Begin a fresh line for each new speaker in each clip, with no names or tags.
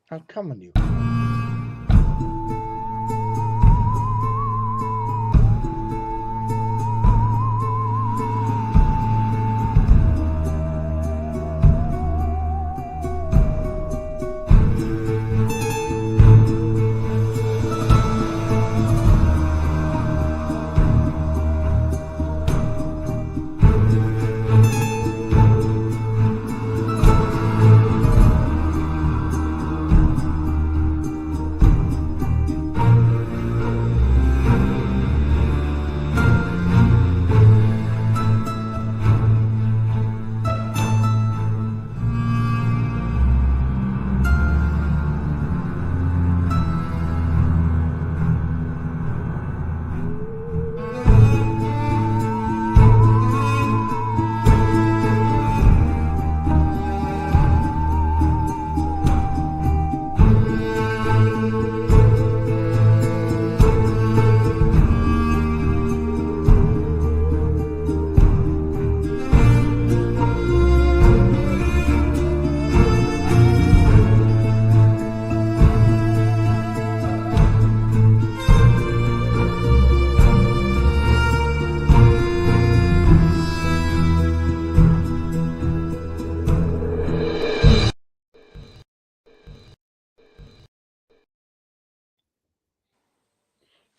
Now, come on, you.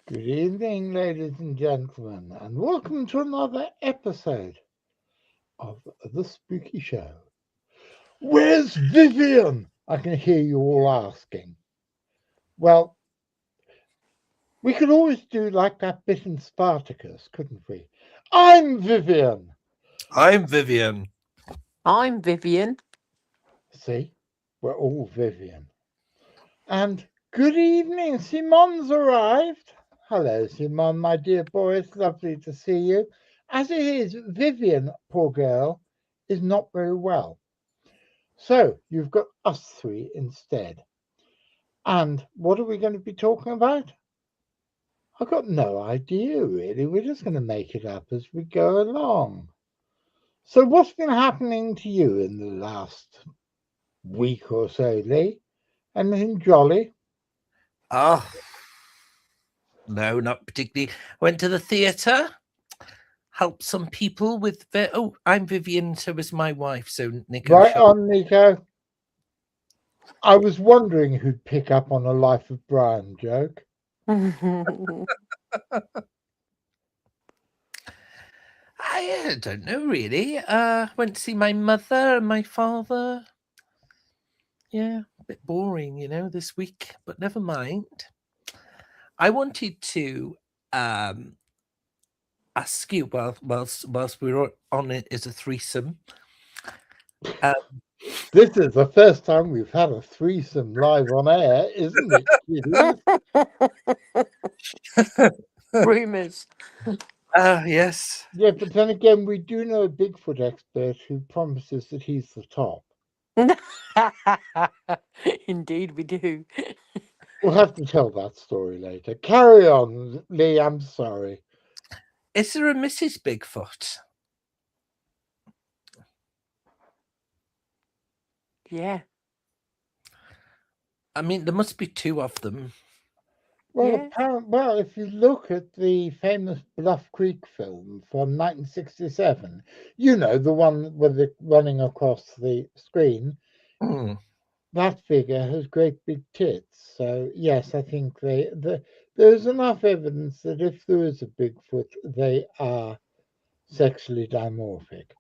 Good evening, ladies and gentlemen, and welcome to another episode of The Spooky Show. Where's Vivian? I can hear you all asking. Well, we could always do like that bit in Spartacus, couldn't we? I'm Vivian.
I'm Vivian.
I'm Vivian.
See, we're all Vivian. And good evening, Simon's arrived. Hello, Simon, my dear boy. It's lovely to see you. As it is, Vivian, poor girl, is not very well. So you've got us three instead. And what are we going to be talking about? I've got no idea, really. We're just going to make it up as we go along. So what's been happening to you in the last week or so, Lee? Anything jolly?
No, not particularly. Went to the theatre, helped some people with I'm Vivian, so is my wife. So Nico.
Right on, Nico. I was wondering who'd pick up on a Life of Brian joke.
I don't know really. Went to see my mother and my father. Yeah, a bit boring, this week, but never mind. I wanted to ask you, whilst we were on it as a threesome.
This is the first time we've had a threesome live on air, isn't it?
Rumours.
Yes.
Yeah, but then again, we do know a Bigfoot expert who promises that he's the top.
Indeed, we do.
We'll have to tell that story later. Carry on, Lee. I'm sorry.
Is there a Mrs. Bigfoot?
Yeah.
I mean, there must be two of them.
Well, well, if you look at the famous Bluff Creek film from 1967, the one with it running across the screen, that figure has great big tits. So, yes, I think there's enough evidence that if there is a Bigfoot, they are sexually dimorphic.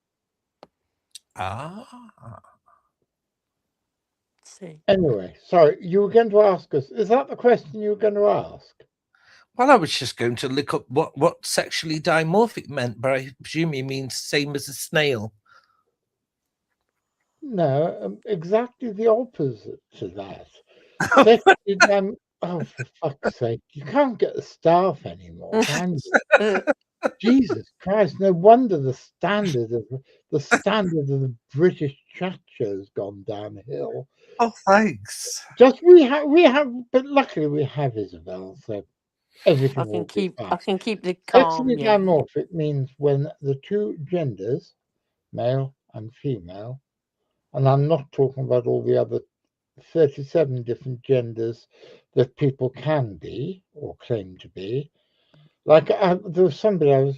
See.
Anyway, sorry, you were going to ask us. Is that the question you were going to ask?
Well, I was just going to look up what sexually dimorphic meant, but I presume he means same as a snail.
No, exactly the opposite to that. Sexually oh, for fuck's sake, you can't get the staff anymore, can you? Jesus Christ! No wonder the standard of the British chat show's gone downhill.
Oh, thanks.
Just we have, but luckily we have Isabel, so everything will be fine.
I can keep the calm.
Sexually dimorphic means when the two genders, male and female, and I'm not talking about all the other 37 different genders that people can be or claim to be. Like there was somebody I was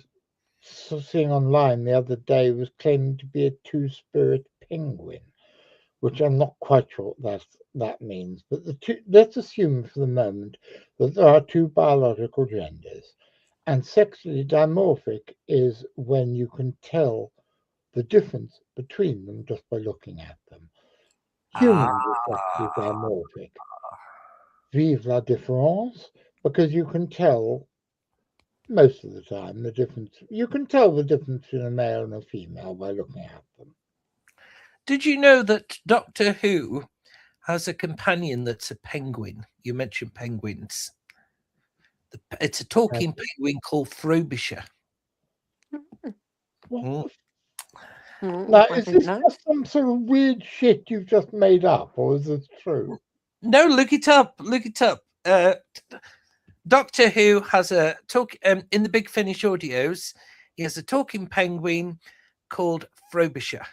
seeing online the other day was claiming to be a two-spirit penguin, which I'm not quite sure what that means. But let's assume for the moment that there are two biological genders, and sexually dimorphic is when you can tell the difference between them just by looking at them.
Ah,
Humans are sexually dimorphic. Vive la différence, because you can tell most of the time the difference. You can tell the difference between a male and a female by looking at them.
did you know that Doctor Who has a companion that's a penguin? You mentioned penguins. It's a talking penguin called Frobisher.
What
Mm.
the now,
I
is
didn't
this
know.
just some sort of weird shit you've just made up, or is this true?
No, look it up. Look it up. Doctor Who has a talk in the Big Finish audios. He has a talking penguin called Frobisher.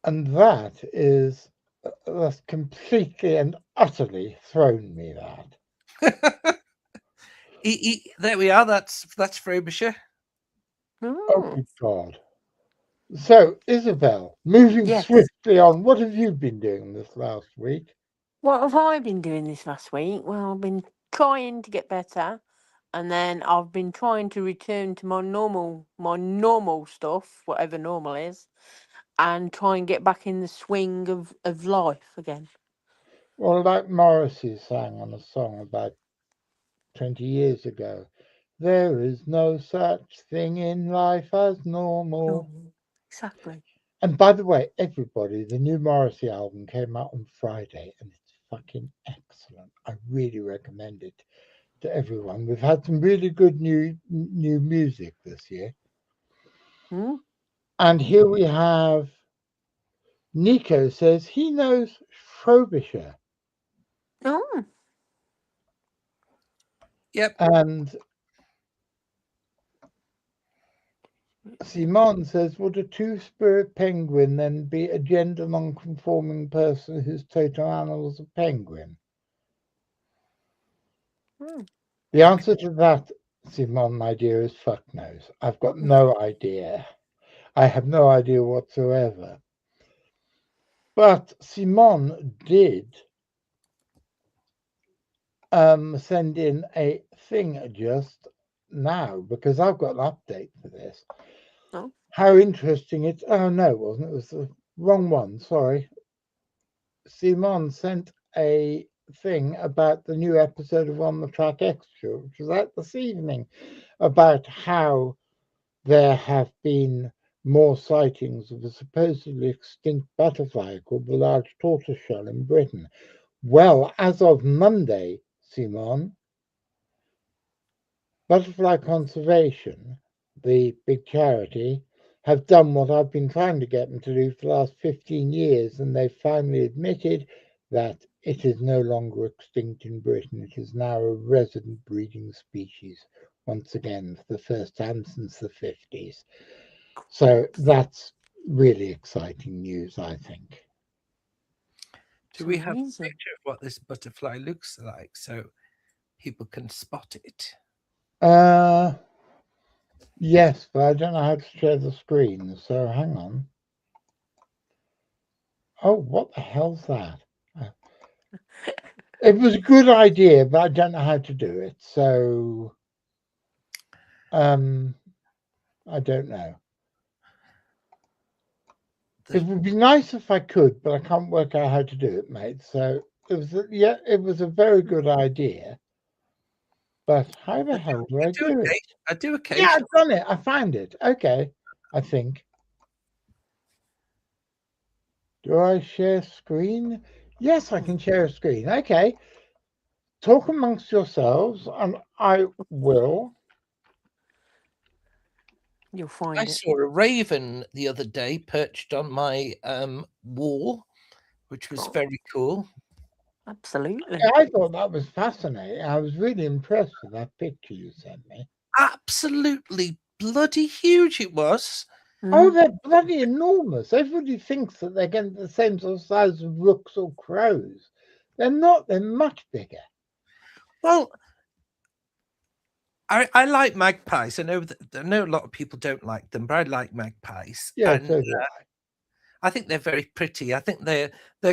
And that's completely and utterly thrown me that.
There we are. That's Frobisher.
Oh,
Oh,
good God. So, Isabel, moving
yes.
swiftly on, what have you been doing this last week?
What have I been doing this last week? Well, I've been trying to get better, and then I've been trying to return to my normal stuff, whatever normal is, and try and get back in the swing of life again.
Well, like Morrissey sang on a song about 20 years ago, there is no such thing in life as normal.
Oh, exactly.
And by the way, everybody, the new Morrissey album came out on Friday and it's fucking excellent. I really recommend it to everyone. We've had some really good new music this year.
Hmm?
And here we have Nico says he knows Frobisher.
Oh,
Yep.
And Simon says, would a two-spirit penguin then be a gender non-conforming person whose total animal is a penguin?
hmm.
The answer to that, Simon, my dear, is fuck knows. I've got no idea. I have no idea whatsoever. But Simon did send in a thing just now because I've got an update for this.
Oh.
How interesting it's. Oh, no, it wasn't. It was the wrong one. Sorry. Simon sent a thing about the new episode of On the Track Extra, which was out this evening, about how there have been more sightings of a supposedly extinct butterfly called the large tortoiseshell in Britain. Well, as of Monday, Simon, Butterfly Conservation, the big charity, have done what I've been trying to get them to do for the last 15 years, and they've finally admitted that it is no longer extinct in Britain. It is now a resident breeding species once again for the first time since the 50s. So that's really exciting news, I think.
Do
It's
we have a
amazing.
picture of what this butterfly looks like so people can spot it?
Uh, yes, but I don't know how to share the screen, so hang on. Oh, what the hell's that? It was a good idea, but I don't know how to do it, so I don't know. It would be nice if I could, but I can't work out how to do it, mate. So it was a very good idea, but how the hell do I do it?
I do
Yeah,
occasionally.
I've done it. I found it. Okay, I think. Do I share screen? Yes, I can share a screen. Okay. Talk amongst yourselves, and I will.
You'll
I
find it.
saw a raven the other day perched on my wall, which was
Oh,
very cool.
absolutely.
I thought that was fascinating. I was really impressed with that picture you sent me.
Absolutely bloody huge it was.
Oh, they're bloody enormous. Everybody thinks that they're going to be the same sort of size as rooks or crows. They're not. They're much bigger.
Well, I like magpies. I know a lot of people don't like them, but I like magpies,
Yeah,
and
so do
I think they're very pretty. I think they're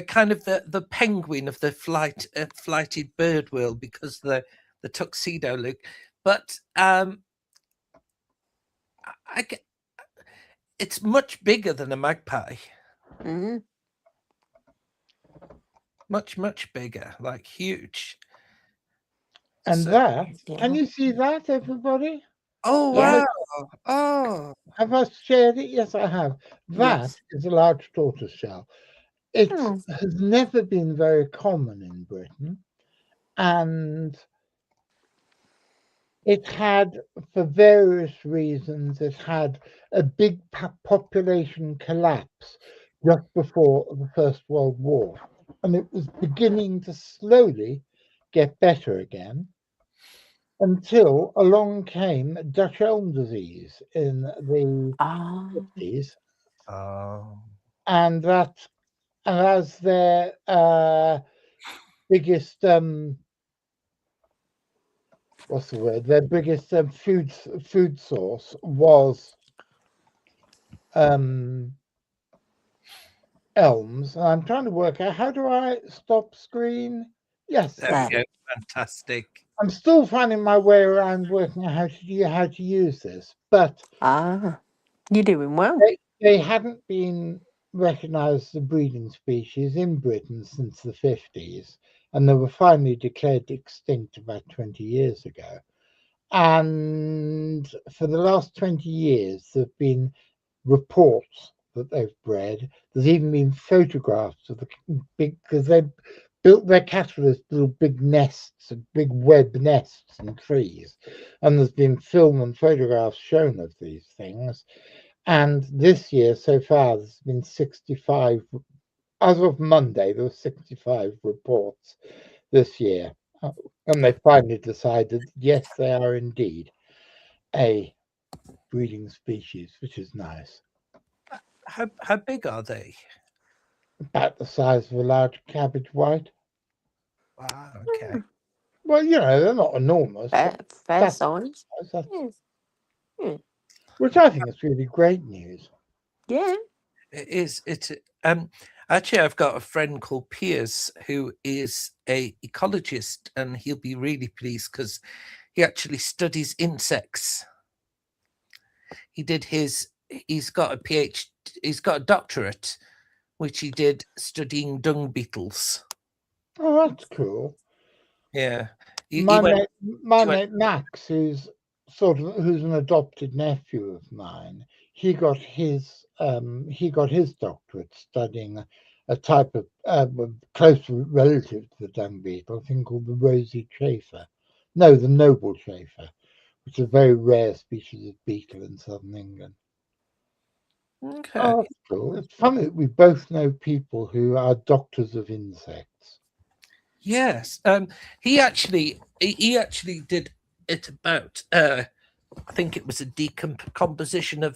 kind of the penguin of the flighted bird world because the tuxedo look. But it's much bigger than a magpie.
Mm-hmm.
Much bigger, like huge.
And
So,
that,
Yeah.
can you see that, everybody?
oh
Yeah.
wow! Oh,
Have I shared it? Yes, I have. That
Yes.
is a large tortoiseshell. It
Oh.
has never been very common in Britain, and it had, for various reasons, it had a big population collapse just before the First World War, and it was beginning to slowly get better again until along came Dutch elm disease in the
Ah.
50s,
oh,
and that, and as their biggest what's the word? Their biggest food source was elms. And I'm trying to work out, how do I stop screen? Yes,
there
There.
we go. Fantastic.
I'm still finding my way around working out how to use this, but
Ah. You're doing well.
they hadn't been recognised as a breeding species in Britain since the 50s, and they were finally declared extinct about 20 years ago. And for the last 20 years, there have been reports that they've bred. There's even been photographs of the big, because they built their cattle as little big nests, big web nests in trees. And there's been film and photographs shown of these things. And this year, so far, there's been 65, as of Monday, there were 65 reports this year. And they finally decided, yes, they are indeed a breeding species, which is nice.
How big are they?
About the size of a large cabbage white.
Wow. Okay.
Well, they're not enormous,
Fair,
but
fair
that's,
size.
that's
Yes. Yeah.
which I think is really great news.
Yeah.
It is. It's actually I've got a friend called Piers who is a ecologist, and he'll be really pleased because he actually studies insects. He did his. He's got a PhD. He's got a doctorate, which he did studying dung beetles.
Oh, that's cool.
Yeah. He
My
went.
mate, my
he went
mate Max, who's an adopted nephew of mine, he got his doctorate studying a type of close relative to the dung beetle, a thing called the rosy chafer. No, the noble chafer, which is a very rare species of beetle in southern England.
Okay.
Oh, that's cool. It's funny that we both know people who are doctors of insects.
Yes. He actually did it about. I think it was a decomposition of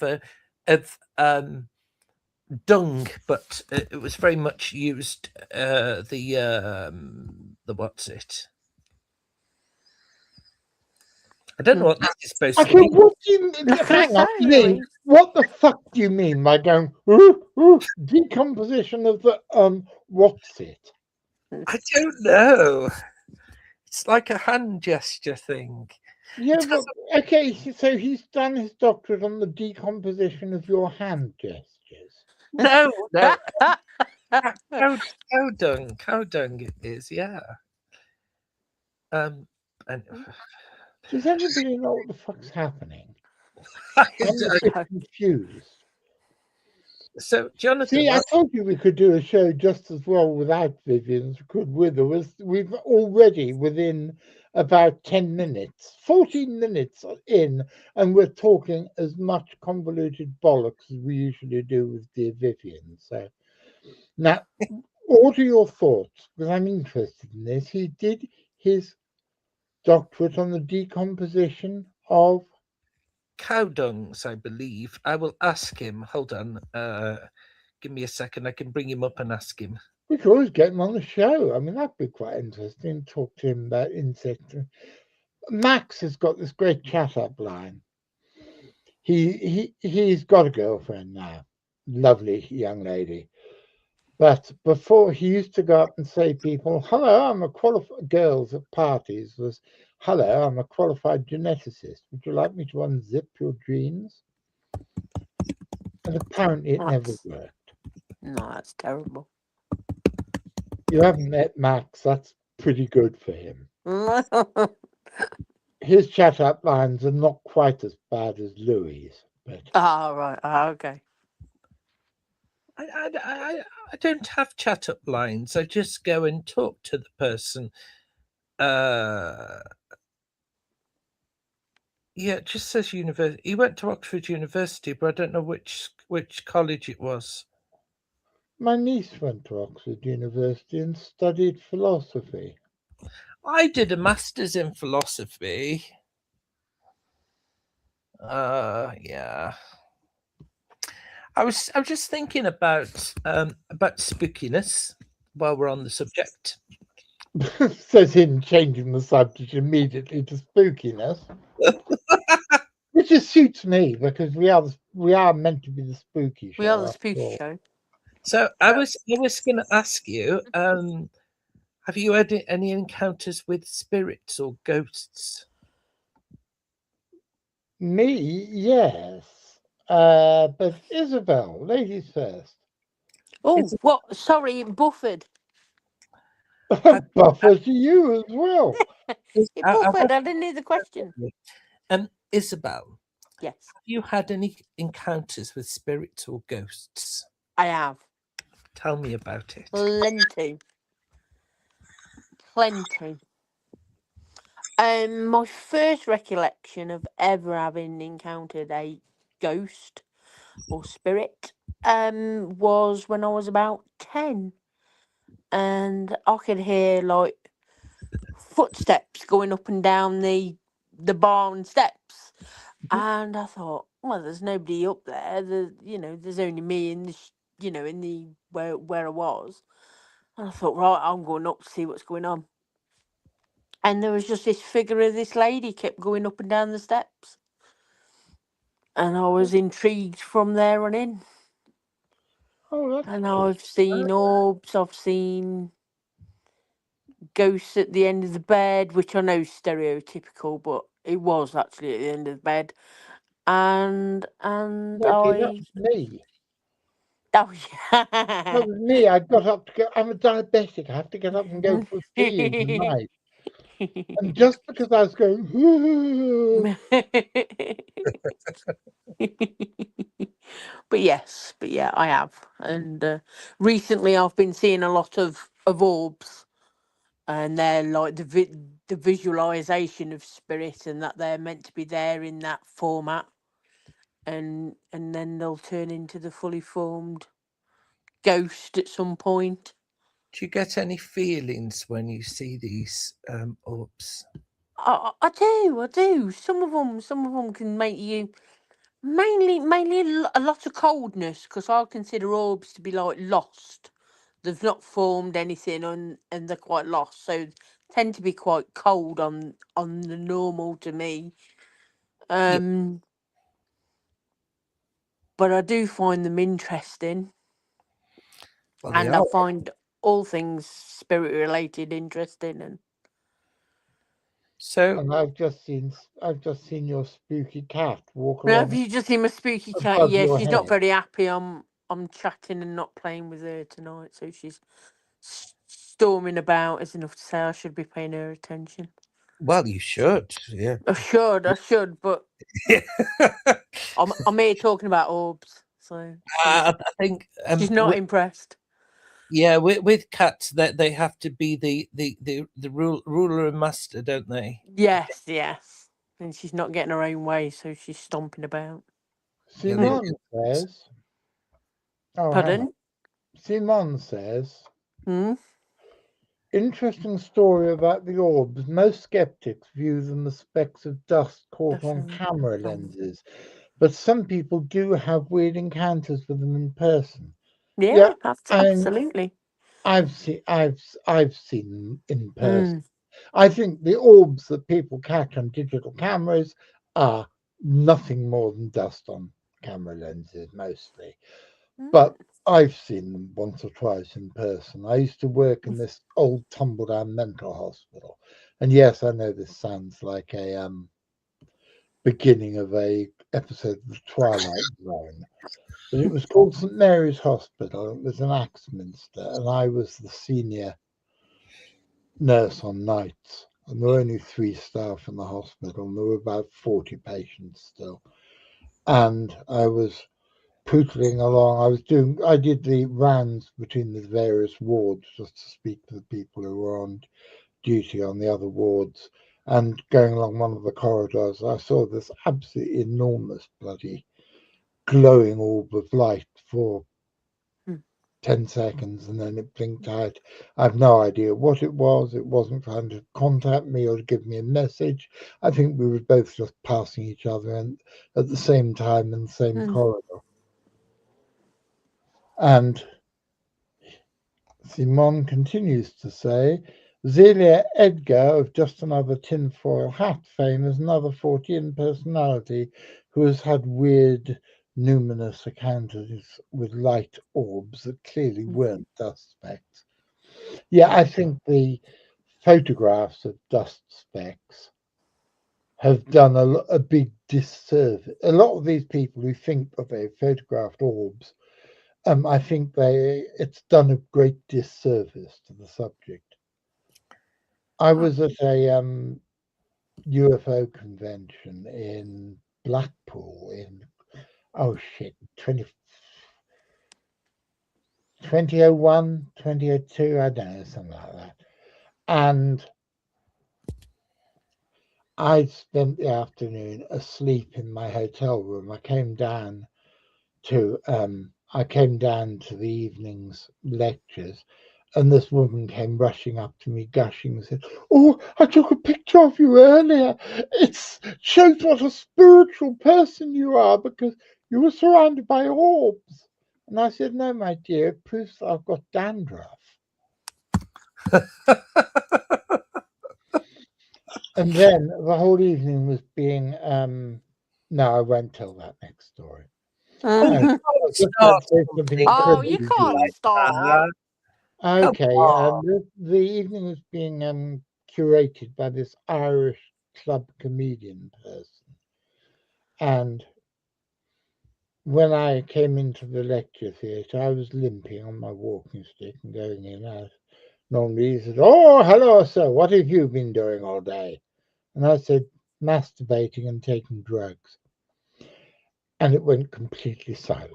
dung, but it was very much used the what's it? I don't know what this is supposed to
Okay,
mean.
what do you mean? Hang on, Lee. What the fuck do you mean by going decomposition of the what's it?
I don't know. It's like a hand gesture thing.
Yeah,
It's 'cause
but okay, so he's done his doctorate on the decomposition of your hand gestures.
no, cow dung it is, yeah. And
Does everybody know what the fuck's happening?
I
I'm a
don't-
bit confused.
so Jonathan,
See, I told you we could do a show just as well without Vivian as we could with her. We've already within about 10 minutes, 14 minutes in, and we're talking as much convoluted bollocks as we usually do with dear Vivian. So now, order your thoughts, because I'm interested in this. He did his doctorate on the decomposition of
cow dungs, I believe. I will ask him. Hold on. Give me a second. I can bring him up and ask him.
We could always get him on the show. I mean, that'd be quite interesting. Talk to him about insects. Max has got this great chat up line. He's got a girlfriend now, lovely young lady. But before he used to go up and say, "People, hello, I'm a qualified." Girls at parties was, "Hello, I'm a qualified geneticist. Would you like me to unzip your genes?" And apparently, it never worked.
No, that's terrible.
You haven't met Max. That's pretty good for him. His chat up lines are not quite as bad as Louis, but
right. Okay.
I don't have chat up lines. I just go and talk to the person. Yeah, it just says university. He went to Oxford University, but I don't know which college it was.
my niece went to Oxford University and studied philosophy.
I did a master's in philosophy. Yeah. I was just thinking about spookiness while we're on the subject.
Says him changing the subject immediately to spookiness. Which just suits me because we are meant to be the spooky show.
We are the
after
spooky
all.
show.
So I was going to ask you, have you had any encounters with spirits or ghosts?
Me, yes. But Isabel, ladies first.
Oh, what? Sorry, Bufford.
Buffer to you as well.
Bufford, I didn't hear the question.
Isabel,
Yes,
have you had any encounters with spirits or ghosts?
I have.
Tell me about it.
Plenty. My first recollection of ever having encountered a ghost or spirit was when I was about 10, and I could hear like footsteps going up and down the barn steps, and I thought, well, there's nobody up there. There's only me in in the where I was. And I thought, right, I'm going up to see what's going on. And there was just this figure of this lady kept going up and down the steps. And I was intrigued from there on in.
Oh, that's
And
cool.
I've seen orbs, I've seen ghosts at the end of the bed, which I know is stereotypical, but it was actually at the end of the bed. And
Lucky, that was me.
oh
That
yeah.
was me. I got up to go. I'm a diabetic. I have to get up and go for a pee in the night. And just because I was going,
But yeah, I have. And recently I've been seeing a lot of orbs, and they're like the visualization of spirit, and that they're meant to be there in that format, and then they'll turn into the fully formed ghost at some point.
Do you get any feelings when you see these orbs?
I do. Some of them can make you mainly a lot of coldness, because I consider orbs to be like lost. They've not formed anything, and they're quite lost, so tend to be quite cold on the normal to me.
Yeah.
But I do find them interesting,
Well, they
and I
are.
find all things spirit related interesting. And
So,
and I've just seen your spooky cat walk
now, have
along
you just seen my spooky cat?
above
Yeah,
your
she's not
head.
very happy. I'm chatting and not playing with her tonight, so she's storming about. Is enough to say I should be paying her attention.
well, you should. Yeah.
I should, but I'm here talking about orbs, so
I think
she's not impressed.
yeah, with cats that they have to be the ruler and master, don't they?
Yes, and she's not getting her own way, so she's stomping about.
Yeah, they
Simon says, oh, hang on.
Pardon?
Simon says,
Hmm?
Interesting story about the orbs. Most skeptics view them as specks of dust caught on camera lenses, but some people do have weird encounters with them in person. Yeah,
Yeah,
I mean,
absolutely.
I've seen them in person.
Mm.
I think the orbs that people catch on digital cameras are nothing more than dust on camera lenses mostly.
Mm.
But I've seen them once or twice in person. I used to work in this old tumble down mental hospital. And yes, I know this sounds like a beginning of a episode of the Twilight Zone. But it was called St Mary's Hospital. It was in Axminster, and I was the senior nurse on nights. And there were only 3 staff in the hospital, and there were about 40 patients still. And I was pootling along. I did the rounds between the various wards just to speak to the people who were on duty on the other wards. And going along one of the corridors, I saw this absolutely enormous bloody glowing orb of light for
Mm.
10 seconds and then it blinked out. I have no idea what it was. It wasn't trying to contact me or to give me a message. I think we were both just passing each other and at the same time in the same
Mm.
corridor. And Simon continues to say, Zelia Edgar of Just Another Tinfoil Hat fame is another 14 personality who has had weird numinous encounters with light orbs that clearly weren't dust specks. Yeah, I think the photographs of dust specks have done a big disservice. A lot of these people who think that they've photographed orbs, I think it's done a great disservice to the subject. I was at a UFO convention in Blackpool in oh shit 2001, 2002, I don't know, something like that. And I spent the afternoon asleep in my hotel room. I came down to the evening's lectures, and this woman came rushing up to me, gushing, and said, "Oh, I took a picture of you earlier. It shows what a spiritual person you are because you were surrounded by orbs." And I said, "No, my dear, it proves that I've got dandruff." And then the whole evening was being. No, I won't tell that next story.
Oh, you
Uh,
Mhm.
can't
just
start
say something
something
Oh, you
incredibly
can't
rude.
like
start.
that. Come
Okay,
on.
the evening was being curated by this Irish club comedian person, and when I came into the lecture theatre, I was limping on my walking stick and going in out. Normally he said, "Oh, hello, sir. What have you been doing all day?" And I said, "Masturbating and taking drugs." And it went completely silent.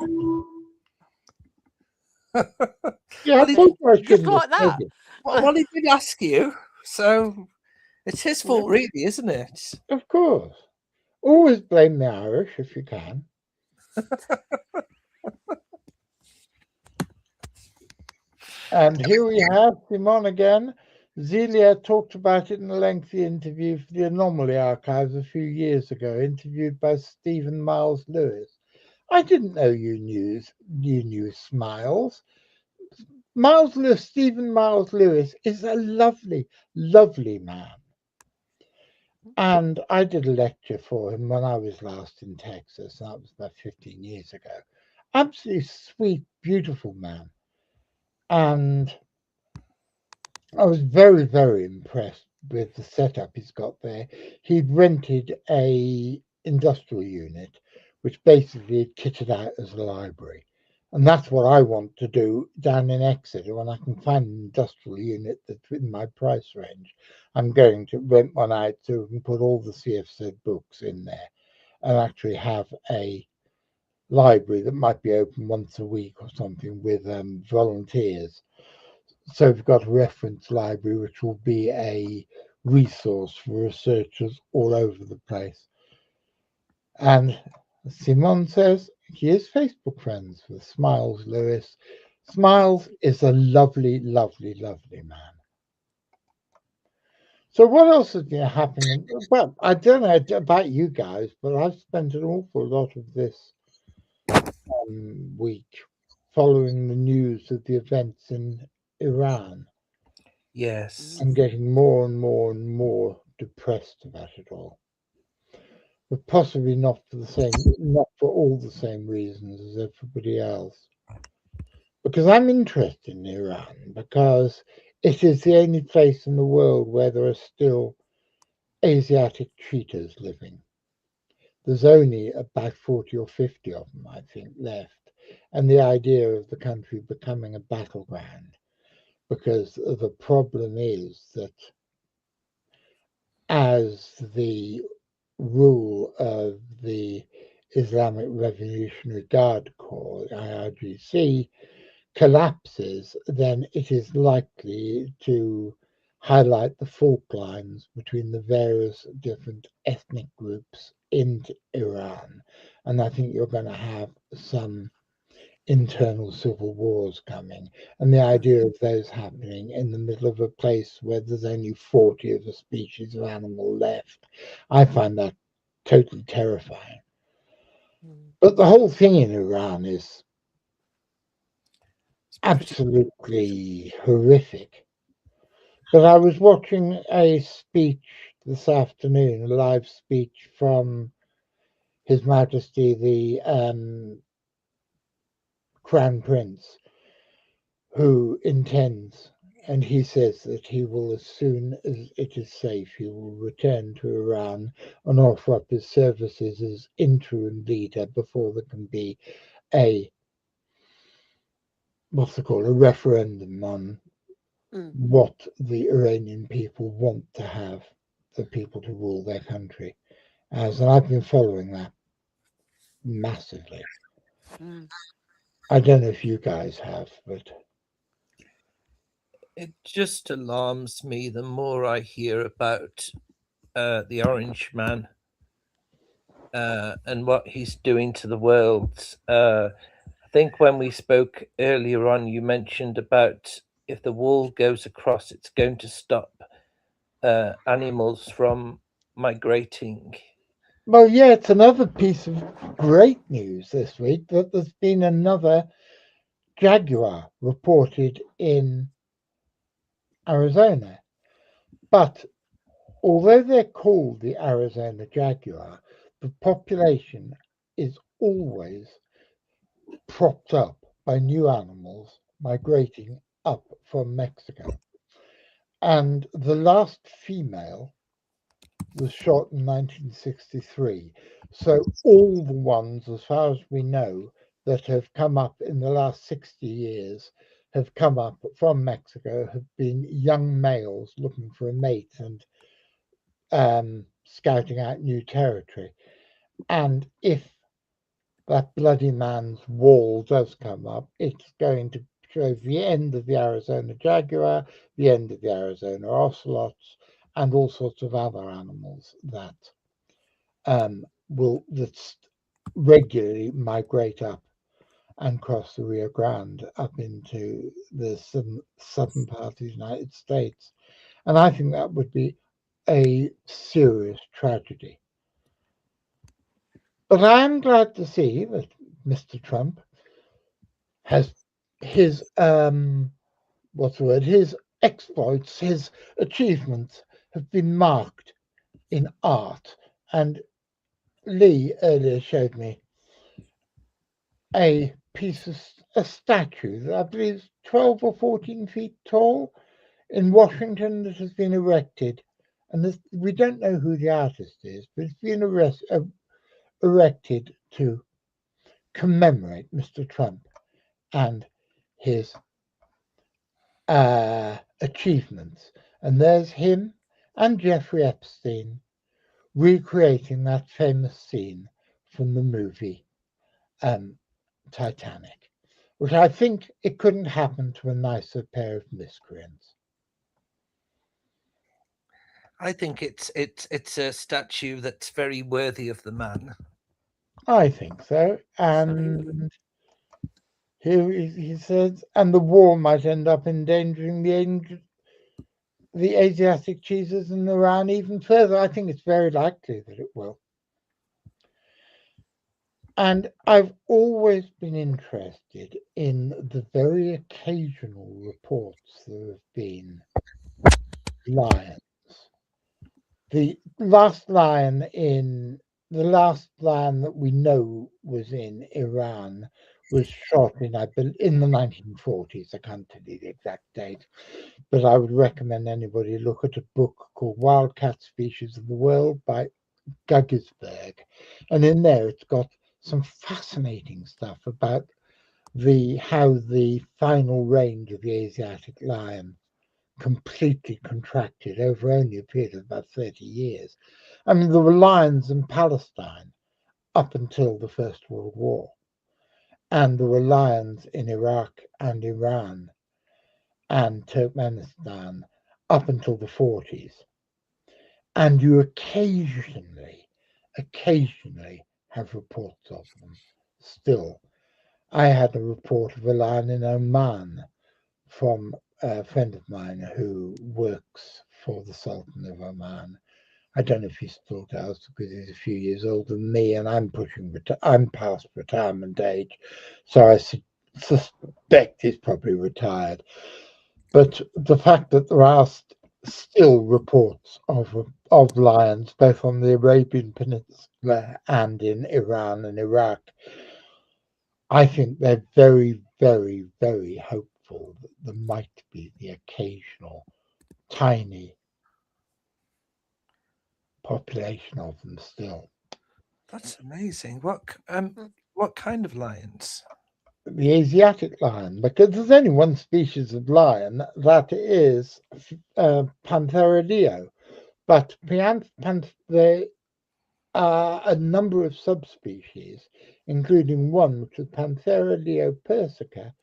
Yeah, I
Well,
told you I
Just
shouldn't have
like
said
that.
it.
well, he did ask you, so it's his fault, really, isn't it?
Of course. Always blame the Irish if you can. And here we have Simon again. Zelia talked about it in a lengthy interview for the Anomaly Archives a few years ago, interviewed by Stephen Miles Lewis. I didn't know you knew Smiles. Stephen Miles Lewis is a lovely, lovely man. And I did a lecture for him when I was last in Texas. That was about 15 years ago. Absolutely sweet, beautiful man. And I was very, very impressed with the setup he's got there. He'd rented a industrial unit, which basically he kitted out as a library. And that's what I want to do down in Exeter when I can find an industrial unit that's within my price range. I'm going to rent one out so we can put all the CFZ books in there and actually have a library that might be open once a week or something with volunteers. So we've got a reference library, which will be a resource for researchers all over the place. And Simon says he is Facebook friends with Smiles Lewis. Smiles is a lovely, lovely, lovely man. So what else has been happening? Well, I don't know about you guys, but I've spent an awful lot of this week following the news of the events in Iran
Yes.
and getting more and more and more depressed about it all. But possibly not for all the same reasons as everybody else. Because I'm interested in Iran because it is the only place in the world where there are still Asiatic cheetahs living. There's only about 40 or 50 of them, I think, left. And the idea of the country becoming a battleground, because the problem is that as the rule of the Islamic Revolutionary Guard Corps, IRGC, collapses, then it is likely to highlight the fault lines between the various different ethnic groups in Iran. And I think you're going to have some internal civil wars coming. And the idea of those happening in the middle of a place where there's only 40 of a species of animal left, I find that totally terrifying. But the whole thing in Iran is
It's pretty.
absolutely horrific. But I was watching a speech this afternoon, a live speech from His Majesty the Crown Prince, who intends, and he says that he will, as soon as it is safe, he will return to Iran and offer up his services as interim leader before there can be a what's it called, a referendum on what the Iranian people want to have the people to rule their country as. And I've been following that massively.
Mm.
I don't know if you guys have, but
It just alarms me the more I hear about the Orange Man and what he's doing to the world. I think when we spoke earlier on, you mentioned about if the wall goes across, it's going to stop animals from migrating.
well, yeah, it's another piece of great news this week that there's been another jaguar reported in Arizona. But although they're called the Arizona jaguar, the population is always propped up by new animals migrating up from Mexico. And the last female was shot in 1963. So all the ones, as far as we know, that have come up in the last 60 years have come up from Mexico, have been young males looking for a mate and scouting out new territory. And if that bloody man's wall does come up, it's going to show the end of the Arizona jaguar, the end of the Arizona ocelots, and all sorts of other animals that will that regularly migrate up and cross the Rio Grande up into the southern part of the United States. And I think that would be a serious tragedy. But I am glad to see that Mr. Trump has his what's the word? His exploits, his achievements have been marked in art. And Lee earlier showed me a piece of a statue that I believe is 12 or 14 feet tall in Washington that has been erected. And this, we don't know who the artist is, but it's been erected to commemorate Mr. Trump and his achievements. And there's him and Jeffrey Epstein recreating that famous scene from the movie Titanic, which I think it couldn't happen to a nicer pair of miscreants.
I think it's a statue that's very worthy of the man.
I think so.
Absolutely.
And he says, and the war might end up endangering the Asiatic cheeses in Iran even further. I think it's very likely that it will. And I've always been interested in the very occasional reports there have been lions. The last lion that we know was in Iran was shot in in the 1940s. I can't tell you the exact date, but I would recommend anybody look at a book called Wildcat Species of the World by Guggisberg, and in there it's got some fascinating stuff about how the final range of the Asiatic lion completely contracted over only a period of about 30 years. I mean, there were lions in Palestine up until the First World War, and there were lions in Iraq and Iran and Turkmenistan up until the 40s. And you occasionally have reports of them still. I had a report of a lion in Oman from a friend of mine who works for the Sultan of Oman. I don't know if he still does because he's a few years older than me, and I'm past retirement age, so I suspect he's probably retired. But the fact that there are still reports of lions both on the Arabian Peninsula and in Iran and Iraq, I think they're very, very, very hopeful that there might be the occasional tiny population of them still.
That's amazing. What kind of lions?
The Asiatic lion, because there's only one species of lion, that is Panthera leo, but there are a number of subspecies, including one which is Panthera leo persica,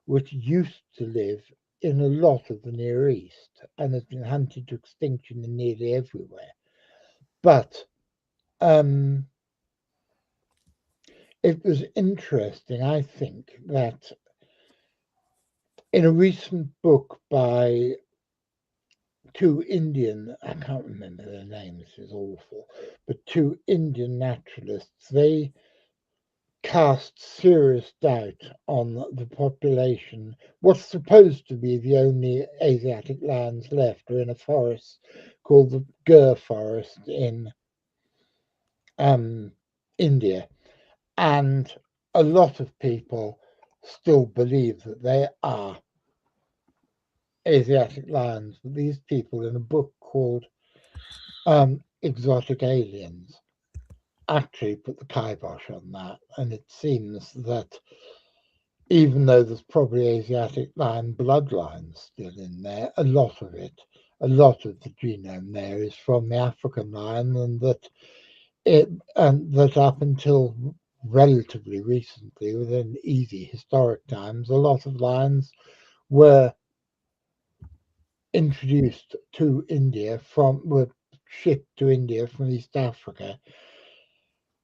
which used to live in a lot of the Near East and has been hunted to extinction in nearly everywhere. But it was interesting, I think, that in a recent book by two Indian, I can't remember their names, this is awful, but two Indian naturalists, they cast serious doubt on the population. What's supposed to be the only Asiatic lions left are in a forest called the Gir Forest in India. And a lot of people still believe that they are Asiatic lions. But these people, in a book called Exotic Aliens, actually put the kibosh on that. And it seems that even though there's probably Asiatic lion bloodlines still in there, a lot of the genome there is from the African lion, and that up until relatively recently, within easy historic times, a lot of lions were introduced to India were shipped to India from East Africa.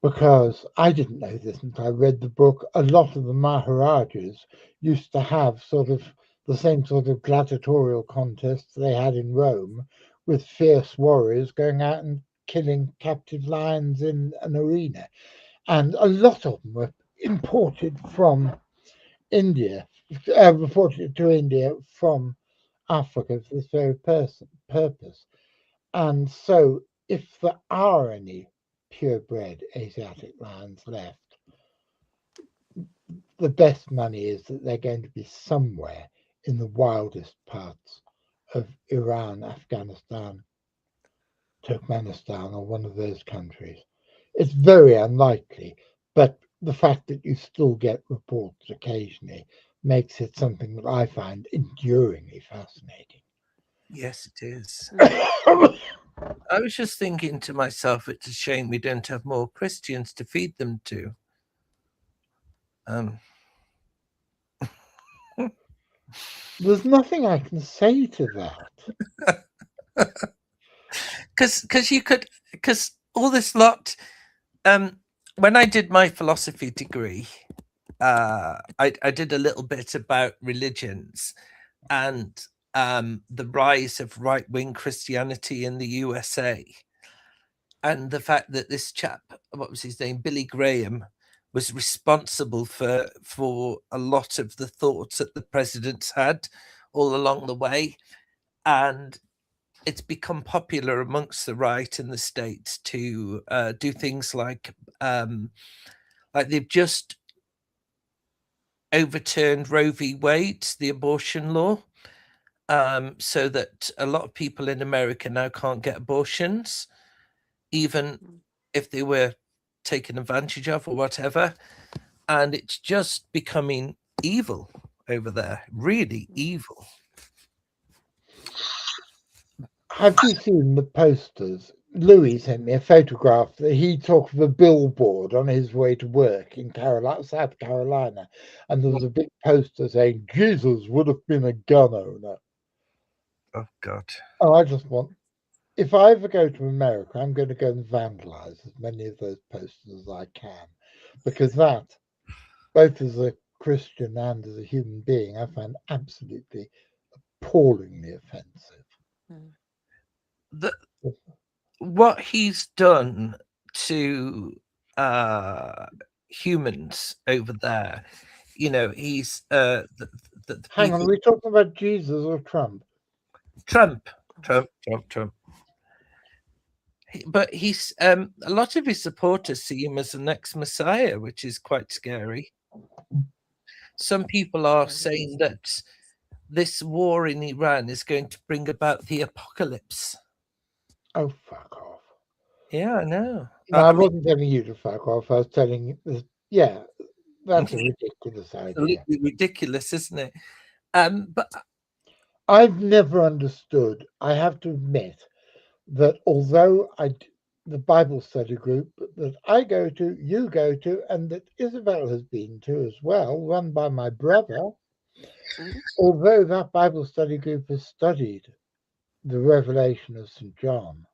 Because I didn't know this until I read the book, a lot of the Maharajas used to have sort of the same sort of gladiatorial contests they had in Rome, with fierce warriors going out and killing captive lions in an arena. And a lot of them were imported from India, reported to India from Africa for this very purpose. And so, if there are any purebred Asiatic lions left, the best money is that they're going to be somewhere in the wildest parts of Iran, Afghanistan, Turkmenistan, or one of those countries. It's very unlikely, but the fact that you still get reports occasionally makes it something that I find enduringly fascinating.
Yes, it is.
Mm.
I was just thinking to myself, it's a shame we don't have more Christians to feed them to.
There's nothing I can say to that.
Because all this lot, when I did my philosophy degree, I did a little bit about religions, and the rise of right-wing Christianity in the USA, and the fact that this chap, what was his name, Billy Graham, was responsible for a lot of the thoughts that the presidents had all along the way, and it's become popular amongst the right in the States to do things like they've just overturned Roe v. Wade, the abortion law, so that a lot of people in America now can't get abortions, even if they were taken advantage of or whatever. And it's just becoming evil over there, really evil.
Have you seen the posters? Louis sent me a photograph that he took of a billboard on his way to work in South Carolina, and there was a big poster saying, "Jesus would have been a gun owner."
Oh, God.
And I just want, if I ever go to America, I'm going to go and vandalize as many of those posters as I can, because that, both as a Christian and as a human being, I find absolutely appallingly offensive.
What he's done to humans over there, he's
Hang on, are we talking about Jesus or Trump?
Trump. But he's a lot of his supporters see him as the next Messiah, which is quite scary. Some people are saying that this war in Iran is going to bring about the apocalypse.
Oh, fuck off.
Yeah, I know.
No, I wasn't telling you to fuck off. I was telling you, yeah, that's a ridiculous idea.
Ridiculous, isn't it? But
I've never understood, I have to admit, that although the Bible study group that I go to, you go to, and that Isabel has been to as well, run by my brother, although that Bible study group has studied the Revelation of St. John,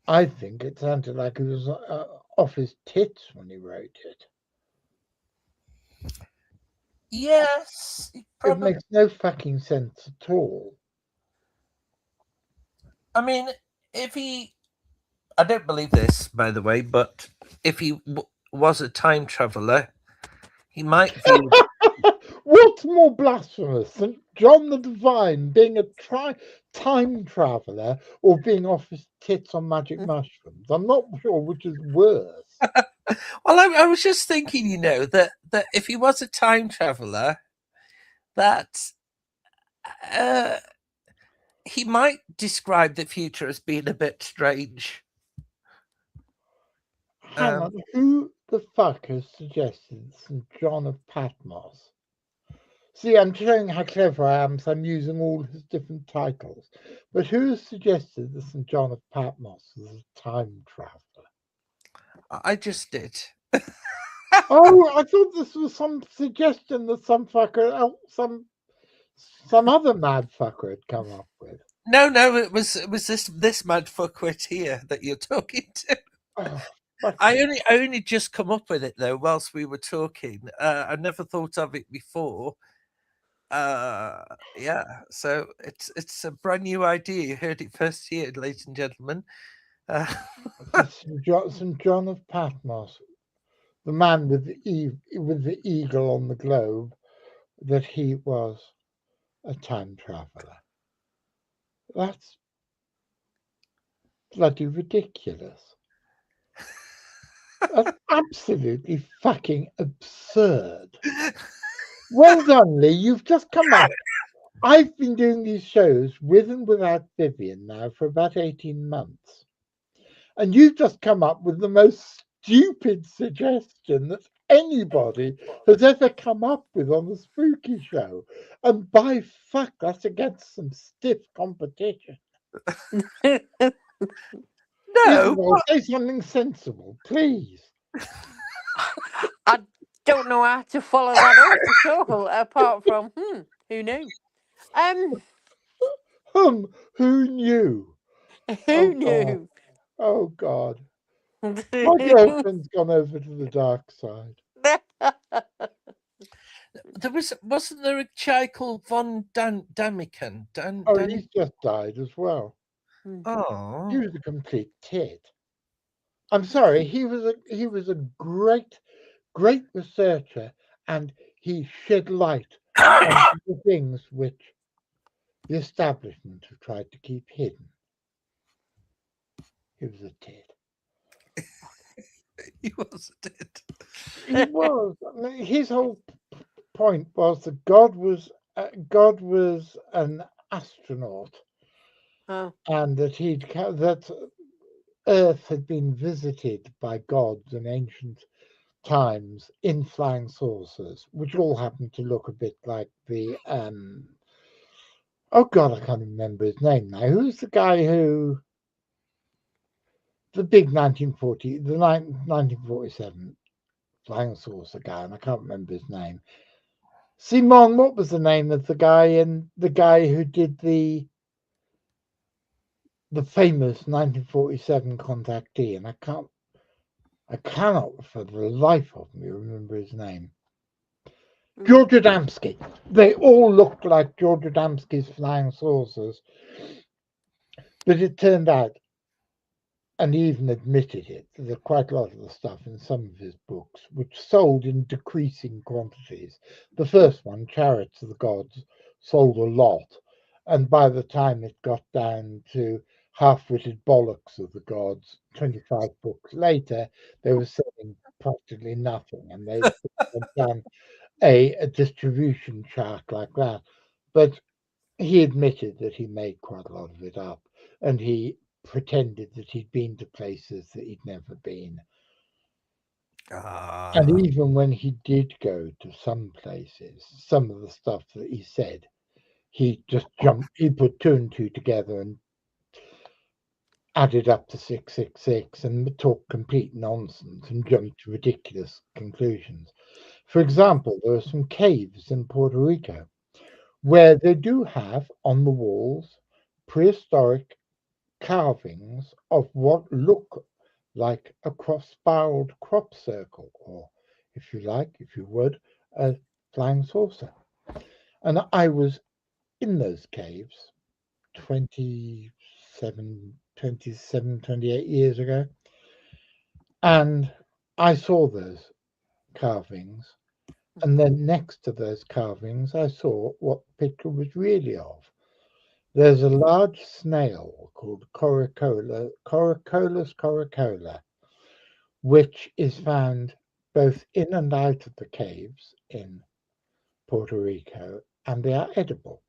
I think it sounded like he was off his tits when he wrote it.
Yes,
it makes no fucking sense at all.
I mean, I don't believe this, by the way, but if he was a time traveler, he might view.
What's more blasphemous than John the Divine being a time traveler or being off his tits on magic mushrooms? I'm not sure which is worse.
Well, I was just thinking, that if he was a time traveler, that he might describe the future as being a bit strange.
Hang on, who the fuck has suggested St. John of Patmos? See, I'm showing how clever I am, so I'm using all his different titles. But who has suggested that St. John of Patmos is a time traveler?
I just did.
Oh, I thought this was some suggestion that some fucker, some other mad fucker had come up with.
No, it was this mad fuckwit here that you're talking to.
Oh,
I only just come up with it though whilst we were talking. I never thought of it before. Yeah, so it's a brand new idea. You heard it first here, ladies and gentlemen.
St. John of Patmos, the man with the eagle on the globe, that he was a time traveler. That's bloody ridiculous. That's absolutely fucking absurd. Well done, Lee. You've just come up. I've been doing these shows with and without Vivian now for about 18 months. And you've just come up with the most stupid suggestion that anybody has ever come up with on the Spooky Show. And by fuck, that's against some stiff competition.
No,
say something sensible, please.
I don't know how to follow that up at all, apart from, who knew?
Who knew?
Who knew?
Oh, God. My girlfriend's gone over to the dark side.
Wasn't there a guy called Von Damican?
Oh, he's just died as well. He
Oh,
was a complete tit. I'm sorry, he was a great researcher, and he shed light on the things which the establishment have tried to keep hidden. He was a tit.
he was it.
He was. I mean, his whole point was that God was an astronaut,
Oh.
and that that Earth had been visited by gods in ancient times in flying saucers, which all happened to look a bit like the oh god, I can't remember his name now. Who's the guy who the big 1947 flying saucer guy, and I can't remember his name. Simon, what was the name of the guy who did the famous 1947 contactee, and I cannot for the life of me remember his name. George Adamski. They all looked like George Adamski's flying saucers, but it turned out, and he even admitted it, that quite a lot of the stuff in some of his books, which sold in decreasing quantities. The first one, Chariots of the Gods, sold a lot, and by the time it got down to Half-Witted Bollocks of the Gods, 25 books later, they were selling practically nothing, and they went down a distribution chart like that. But he admitted that he made quite a lot of it up, and he pretended that he'd been to places that he'd never been. And even when he did go to some places, some of the stuff that he said, he just he put two and two together and added up to 666 and talked complete nonsense and jumped to ridiculous conclusions. For example, there are some caves in Puerto Rico where they do have on the walls prehistoric carvings of what look like a cross-barreled crop circle, or if you like, if you would, a flying saucer. And I was in those caves 28 years ago, and I saw those carvings. And then next to those carvings, I saw what the picture was really of. There's a large snail called Coracola, which is found both in and out of the caves in Puerto Rico, and they are edible.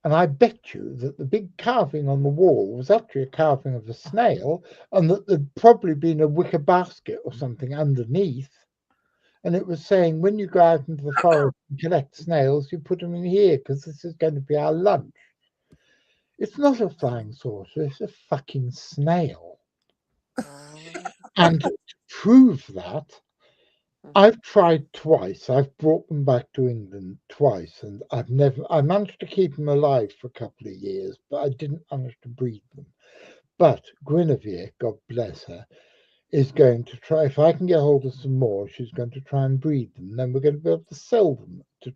And I bet you that the big carving on the wall was actually a carving of a snail, and that there'd probably been a wicker basket or something underneath. And it was saying, when you go out into the forest and collect snails, you put them in here because this is going to be our lunch. It's not a flying saucer, it's a fucking snail. And to prove that, I've tried twice. I've brought them back to England twice, and I managed to keep them alive for a couple of years, but I didn't manage to breed them. But Guinevere, God bless her, is going to try, if I can get hold of some more, she's going to try and breed them. Then we're going to be able to sell them to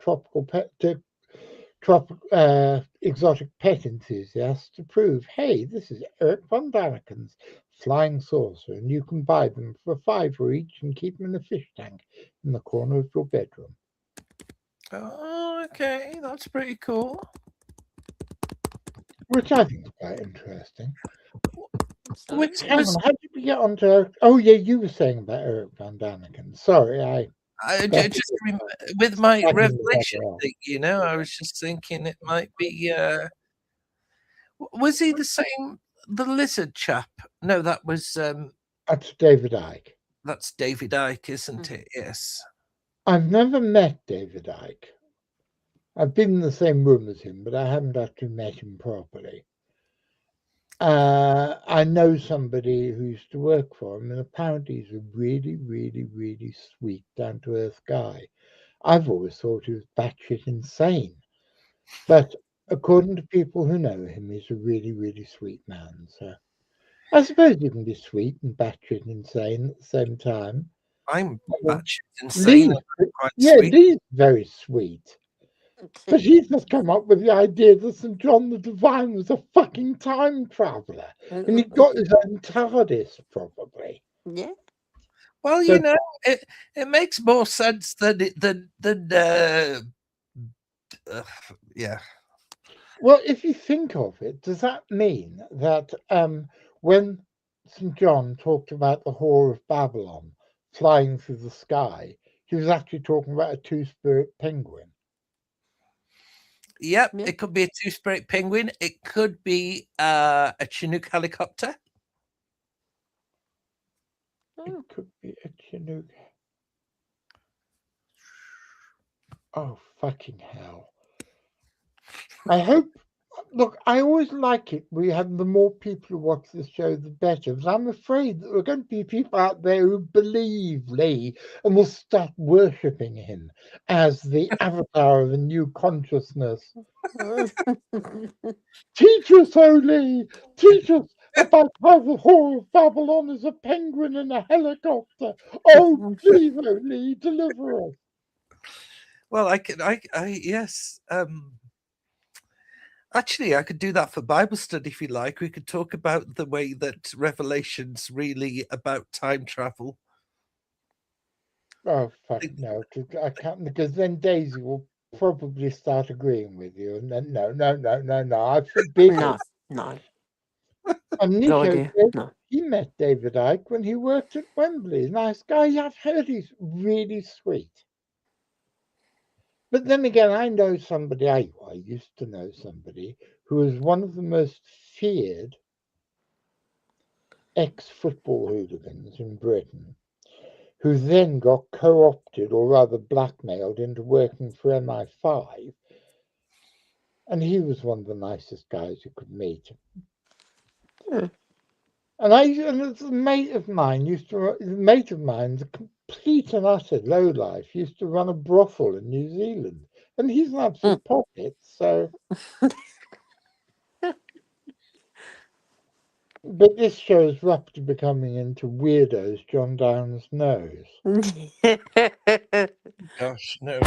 exotic pet enthusiasts to prove, hey, this is Eric von Daniken's flying saucer, and you can buy them for £5 each and keep them in a fish tank in the corner of your bedroom.
Oh, okay, that's pretty cool.
Which I think is quite interesting.
Which
Hang on, how did we get onto? Oh yeah, you were saying about Eric von Daniken. Sorry,
just with my
Backing the
revelation
fucker up.
thing, I was just thinking it might be. Was he the same? The lizard chap? No, that was.
That's David Icke.
That's David Icke, isn't it? Yes.
I've never met David Icke. I've been in the same room as him, but I haven't actually met him properly. I know somebody who used to work for him, and apparently he's a really, really, really sweet, down-to-earth guy. I've always thought he was batshit insane, but according to people who know him, he's a really, really sweet man. So I suppose you can be sweet and batshit insane at the same time.
I'm
Well,
batshit insane. Quite sweet.
Lee's very sweet. But he's just come up with the idea that St. John the Divine was a fucking time traveller. And he got his own TARDIS, probably.
Yeah.
Well,
So-
you know, it makes more sense than yeah.
Well, if you think of it, does that mean that when St. John talked about the Whore of Babylon flying through the sky, he was actually talking about a two-spirit penguin?
Yep,
Yeah.
it could be a two-spirit penguin. It could be a Chinook helicopter.
Oh.
It could be a Chinook. Oh, fucking hell. I hope. Look, I always like it. We have the more people who watch this show, the better. But I'm afraid that there are going to be people out there who believe Lee and will start worshipping him as the avatar of a new consciousness. Teach us, O Lee! Teach us about how the Whore of Babylon is a penguin in a helicopter. Oh, please, O Lee, deliver us.
Well, I yes. Actually, I could do that for Bible study if you like. We could talk about the way that Revelation's really about time travel.
Oh, fuck no. I can't, because then Daisy will probably start agreeing with you. And then, no. I forbid
No,
it.
no.
And
Good
Nico
idea.
said
No.
he met David Icke when he worked at Wembley. Nice guy. Yeah, I've heard he's really sweet. But then again, I know somebody, I used to know somebody who was one of the most feared ex-football hooligans in Britain, who then got co-opted, or rather blackmailed, into working for MI5. And he was one of the nicest guys you could meet.
Hmm.
And it's a mate of mine the complete and utter lowlife, used to run a brothel in New Zealand. And he's an absolute pocket, so. But this show is rapidly becoming into weirdos Jon Downes knows.
Gosh, no.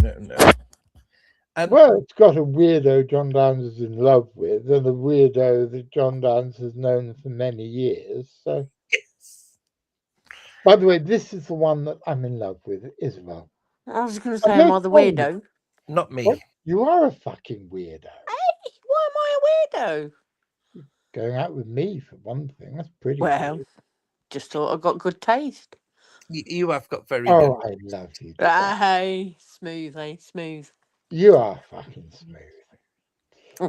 Well, it's got a weirdo Jon Downes is in love with, and a weirdo that Jon Downes has known for many years. So,
Yes.
by the way, this is the one that I'm in love with, Isabel.
I was going to
I
say, am
don't
I the
know you.
weirdo?
Not me.
What? You are a fucking weirdo.
Hey, why am I a weirdo?
Going out with me, for one thing, that's pretty
Well,
weird.
just thought I got good taste.
You have got very
Oh,
good.
I love you.
Hey, smooth, eh? Smooth.
You are fucking smooth.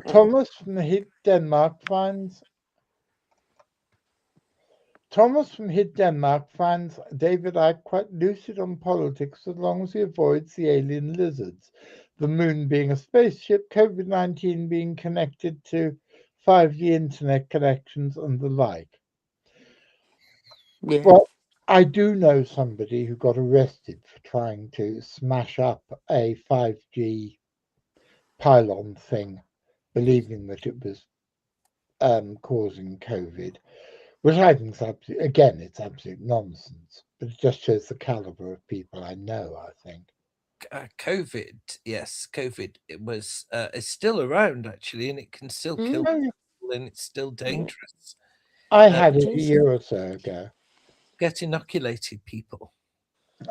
Thomas from Denmark finds David Icke quite lucid on politics as long as he avoids the alien lizards, the moon being a spaceship, COVID-19 being connected to 5G internet connections and the like.
Yeah.
Well, I do know somebody who got arrested for trying to smash up a 5G pylon thing, believing that it was causing COVID, which I think is absolutely, again, it's absolute nonsense. But it just shows the caliber of people I know, I think.
COVID, yes, COVID. It was. It's still around actually, and it can still kill
Oh, yeah.
people, and it's still dangerous.
I had it a
Jeez.
year or so ago.
Get inoculated, people.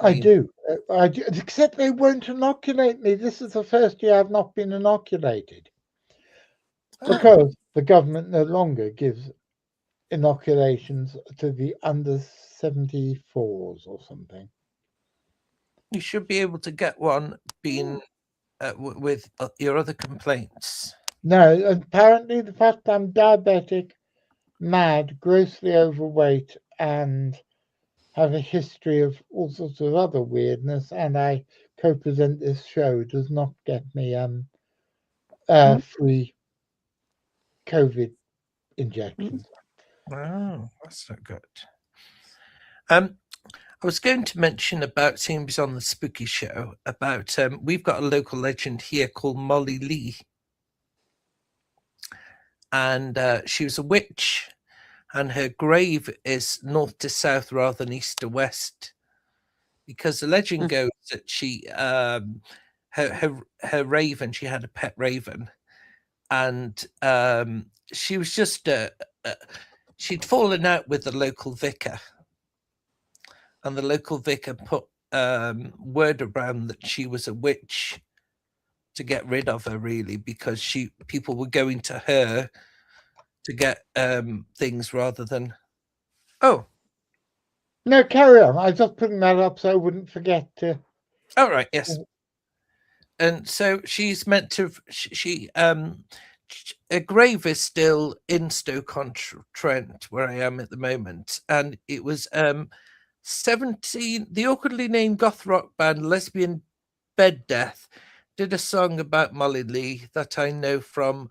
I do. Except they won't inoculate me. This is the first year I've not been inoculated
Oh,
because the government no longer gives inoculations to the under 74s or something.
you should be able to get one being with your other complaints.
No, apparently the fact I'm diabetic, mad, grossly overweight, and have a history of all sorts of other weirdness, and I co-present this show does not get me free COVID injections.
Oh, that's not good. I was going to mention about seeing he was on the Spooky Show about we've got a local legend here called Molly Lee, and she was a witch, and her grave is north to south rather than east to west. because the legend goes that she her raven, she had a pet raven, and she was just she'd fallen out with the local vicar, and the local vicar put word around that she was a witch to get rid of her, really, because people were going to her to get things rather than
No, carry on. I was just putting that up so I wouldn't forget to.
all right, yes. And so she's meant to a grave is still in Stoke-on-Trent, where I am at the moment, and it was 17 the awkwardly named goth rock band Lesbian Bed Death did a song about Molly Lee that I know from,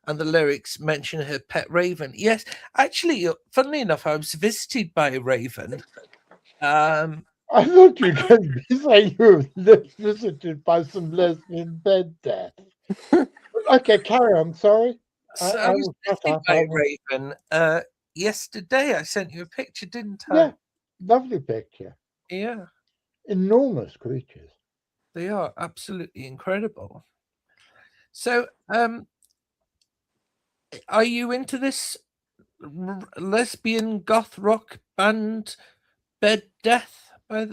and the lyrics mention her pet raven. Yes, actually, funnily enough, I was visited by a raven.
I thought you were going to be saying you were visited by some lesbian bed death. Okay, carry on. Sorry.
So
I
I was
will shut
visited
up.
by a raven yesterday. I sent you a picture, didn't I?
Yeah, lovely picture.
Yeah,
Enormous creatures.
they are absolutely incredible. So, are you into this lesbian goth rock band Bed Death by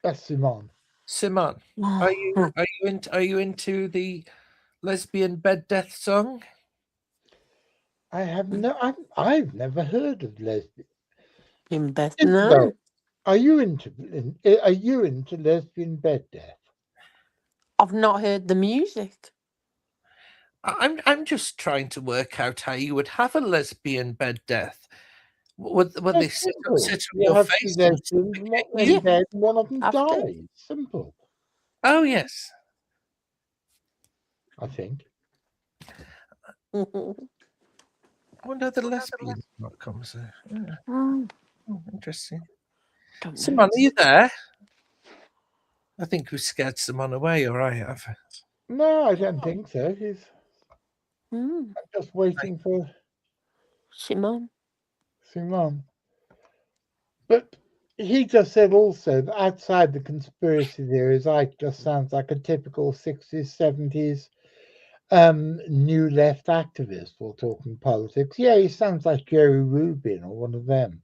That's Simone.
Simon? Are you into the lesbian Bed Death song?
I have I've never heard of lesbian.
In bed,
Isabel,
no.
are you into lesbian bed death?
I've not heard the music.
I'm just trying to work out how you would have a lesbian bed death. Would they
That's
sit
simple.
on
You
your
have
face
two
and
lesbians
suffocate
in
you?
bed, and one of them
Have to.
dies. Simple,
Oh yes.
I think.
I wonder if the lesbian part comes there. Yeah.
Mm,
Oh, interesting.
don't know.
Simon, are you there? I think we scared Simon away, or I have.
No, I don't think so.
Mm,
I'm just waiting for
Simone.
Simone. But he just said also that outside the conspiracy theories, Ike just sounds like a typical 60s, 70s new left activist for talking politics. Yeah, he sounds like Jerry Rubin or one of them.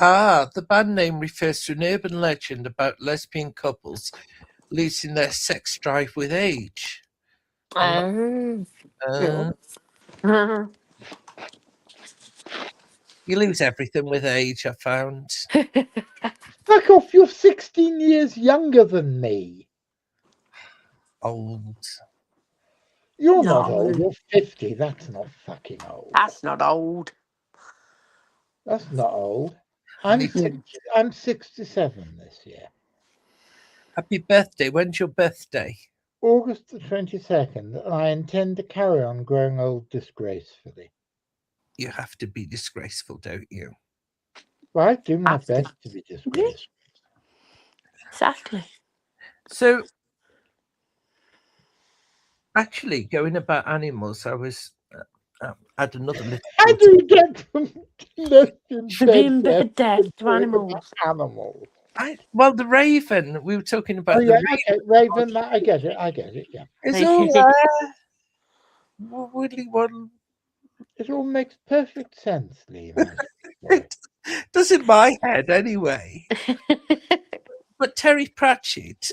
Ah, the band name refers to an urban legend about lesbian couples losing their sex drive with age.
Oh.
You lose everything with age, I found.
Fuck off, you're 16 years younger than me.
Old.
You're not
No.
old, you're 50. That's not fucking old.
That's not old.
That's not old.
Me too.
I'm 67 this year.
Happy birthday. When's your birthday?
August the 22nd, and I intend to carry on growing old disgracefully.
You have to be disgraceful, don't you?
Well, I do my
Have to.
best to be disgraceful.
Exactly.
So, actually, going about animals, I was had another little.
How do you get from lesbian
Being
bed
bed death to
talking
animals.
about animals?
Well, the raven. We were talking about
Oh
the
yeah,
raven.
okay, Raven. I get it. Yeah,
It's all there. Woodley one.
it all makes perfect sense, Lee. my boy.
It does in my head anyway. But Terry Pratchett,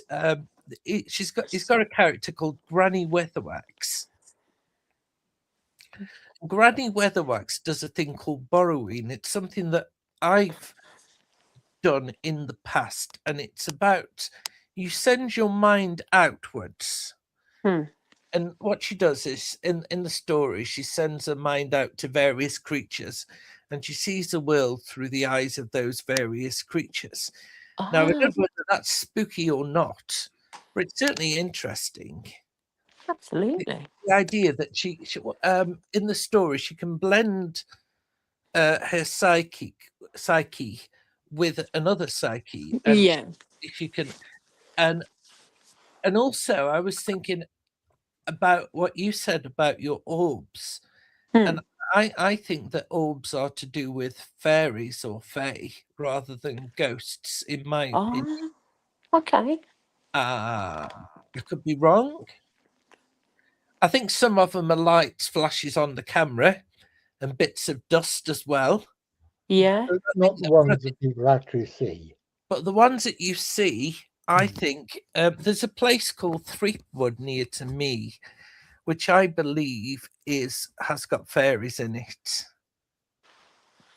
he's got a character called Granny Weatherwax. Granny Weatherwax does a thing called borrowing. It's something that I've done in the past, and it's about you send your mind outwards.
Hmm.
And what she does is in the story, she sends her mind out to various creatures, and she sees the world through the eyes of those various creatures. Now, I don't know whether that's spooky or not, but it's certainly interesting.
Absolutely.
The idea that she in the story, she can blend her psyche with another psyche, and
Yeah.
she can, and also I was thinking about what you said about your orbs,
Hmm.
and I think that orbs are to do with fairies or fae rather than ghosts, in my opinion.
Oh, okay.
I could be wrong. I think some of them are lights, flashes on the camera, and bits of dust as well.
Yeah.
Not the ones that people actually see.
But the ones that you see, I
Mm.
think there's a place called Threepwood near to me, which I believe has got fairies in it.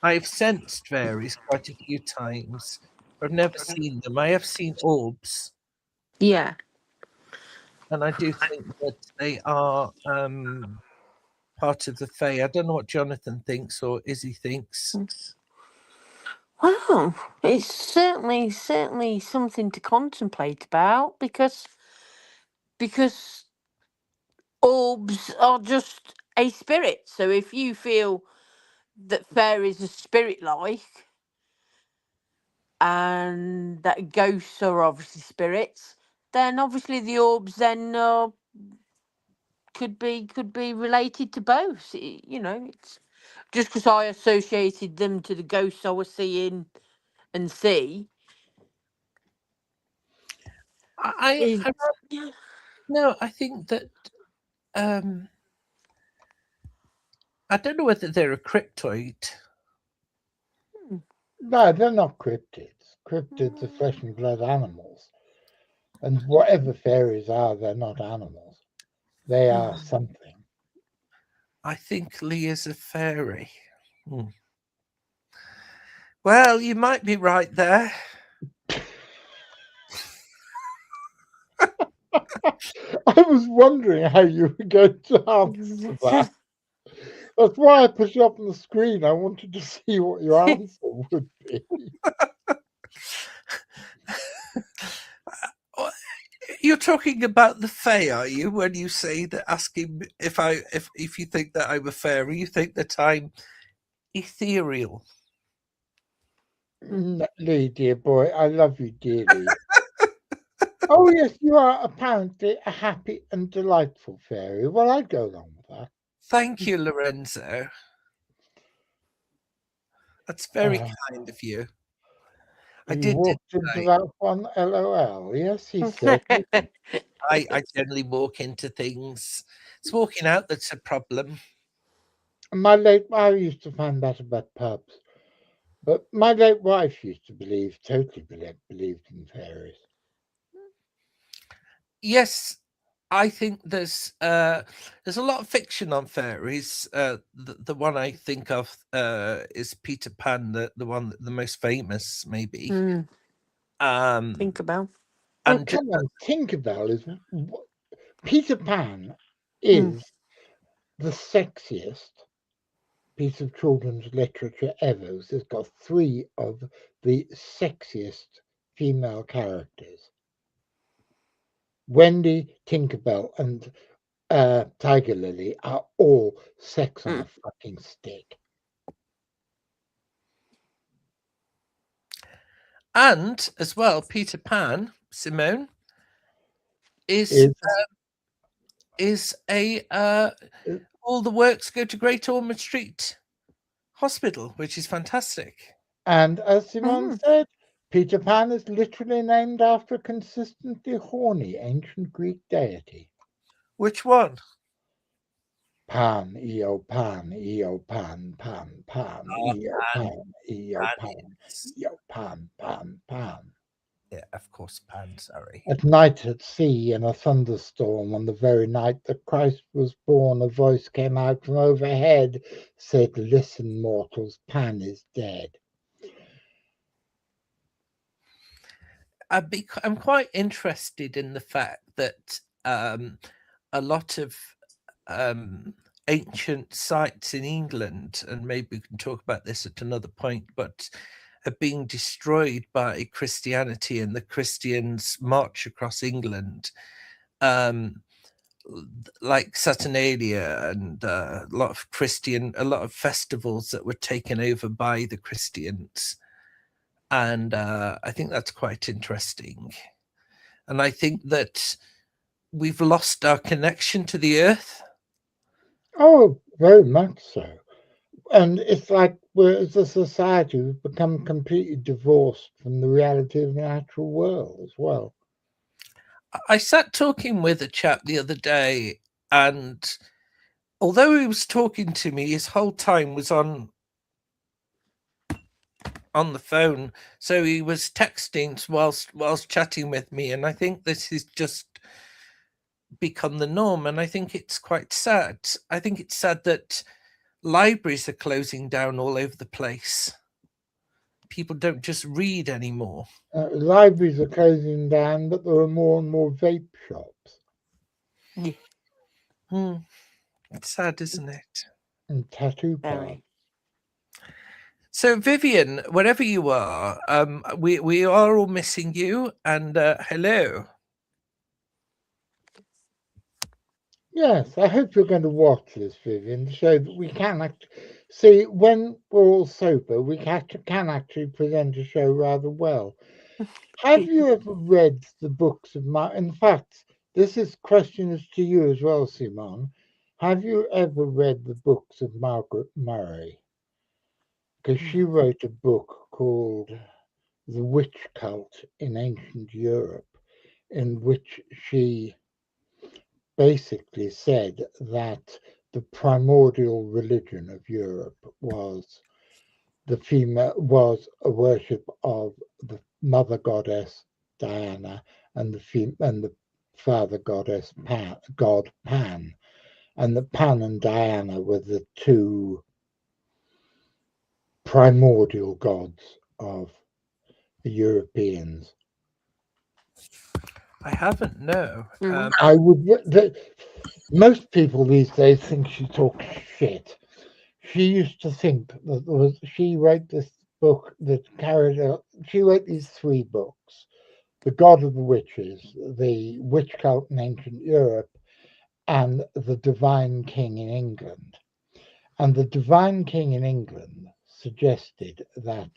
I've sensed fairies quite a few times. I've never seen them. I have seen orbs,
Yeah.
and I do think that they are part of the fae. I don't know what Jonathan thinks or Izzy thinks.
Well, it's certainly something to contemplate about because orbs are just a spirit. So if you feel that fairies are spirit like and that ghosts are obviously spirits, then obviously the orbs then could be related to both. It's just because I associated them to the ghosts I was seeing and see.
I
Yeah.
no, I think that um, I don't know whether they're a cryptoid.
No, they're not cryptids. Cryptids are flesh and blood animals. And whatever fairies are, they're not animals. They are something.
I think Lee is a fairy. Hmm. Well, you might be right there.
I was wondering how you were going to answer that. That's why I put it up on the screen. I wanted to see what your answer would be.
You're talking about the fae, are you? When you say that, asking if you think that I'm a fairy, you think that I'm ethereal.
Lee, dear boy, I love you dearly. Oh, yes, you are apparently a happy and delightful fairy. Well, I'd go along with that.
Thank you, Lorenzo. That's very kind of you. I
You
did.
walked into that one, LOL. Yes, he certainly did.
I generally walk into things. It's walking out that's a problem.
I used to find that about pubs. But my late wife used to believed in fairies.
Yes, I think there's a lot of fiction on fairies. The one I think of is Peter Pan, the most famous, maybe. Um,
Think about.
Oh,
and
come on, Tinkerbell is Peter Pan
Mm.
is the sexiest piece of children's literature ever. It's got three of the sexiest female characters. Wendy, Tinkerbell, and Tiger Lily are all sex on a
Mm.
fucking stick.
and as well, Peter Pan, Simone is
Is
is a
uh,
all the works go to Great Ormond Street Hospital, which is fantastic.
and as Simone
Mm.
said, Peter Pan is literally named after a consistently horny ancient Greek deity.
Which one?
Pan, Eo Pan, Eo Pan, Pan, Pan,
Ah,
Eo
Pan.
Pan, Eo
Pan
Pan,
is,
Eo Pan, Pan, Pan.
yeah, of course, Pan. Sorry.
At night at sea in a thunderstorm, on the very night that Christ was born, a voice came out from overhead, said, "Listen, mortals, Pan is dead."
I'm quite interested in the fact that a lot of um, ancient sites in England, and maybe we can talk about this at another point, but are being destroyed by Christianity and the Christians march across England. Like Saturnalia and a lot of festivals that were taken over by the Christians. And I think that's quite interesting. And I think that we've lost our connection to the earth.
Oh, very much so. And it's like we're as a society we've become completely divorced from the reality of the natural world as well.
I sat talking with a chap the other day, and although he was talking to me, his whole time was on the phone. So he was texting whilst chatting with me, and I think this is just become the norm. And I think it's quite sad. I think it's sad that libraries are closing down all over the place. People don't just read anymore.
Libraries are closing down, but there are more and more vape shops
Yeah,
Hmm. It's sad, isn't it?
and tattoo parlors.
very.
So, Vivian, wherever you are, we are all missing you. And hello.
Yes, I hope you're going to watch this, Vivian, to show that we can see when we're all sober, we can actually present a show rather well. Have you ever read the books of In fact, this is questions to you as well, Simon. Have you ever read the books of Margaret Murray? Because she wrote a book called The Witch Cult in Ancient Europe, in which she basically said that the primordial religion of Europe was a worship of the mother goddess Diana and the father goddess god Pan, and that Pan and Diana were the two primordial gods of the Europeans.
I haven't, no.
I would. Most people these days think she talks shit. She used to think that she wrote this book that carried out. She wrote these three books: The God of the Witches, The Witch Cult in Ancient Europe, and The Divine King in England. And The Divine King in England suggested that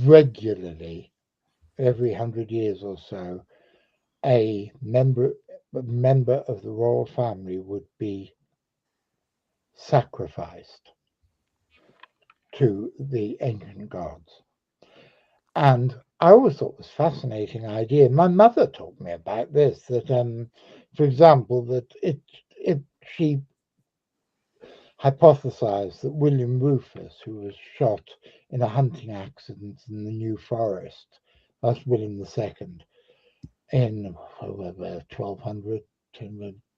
regularly, every 100 years or so, a member of the royal family would be sacrificed to the ancient gods. And I always thought it was a fascinating idea. My mother told me about this, that for example, that she hypothesized that William Rufus, who was shot in a hunting accident in the New Forest, that's William II, in 1200,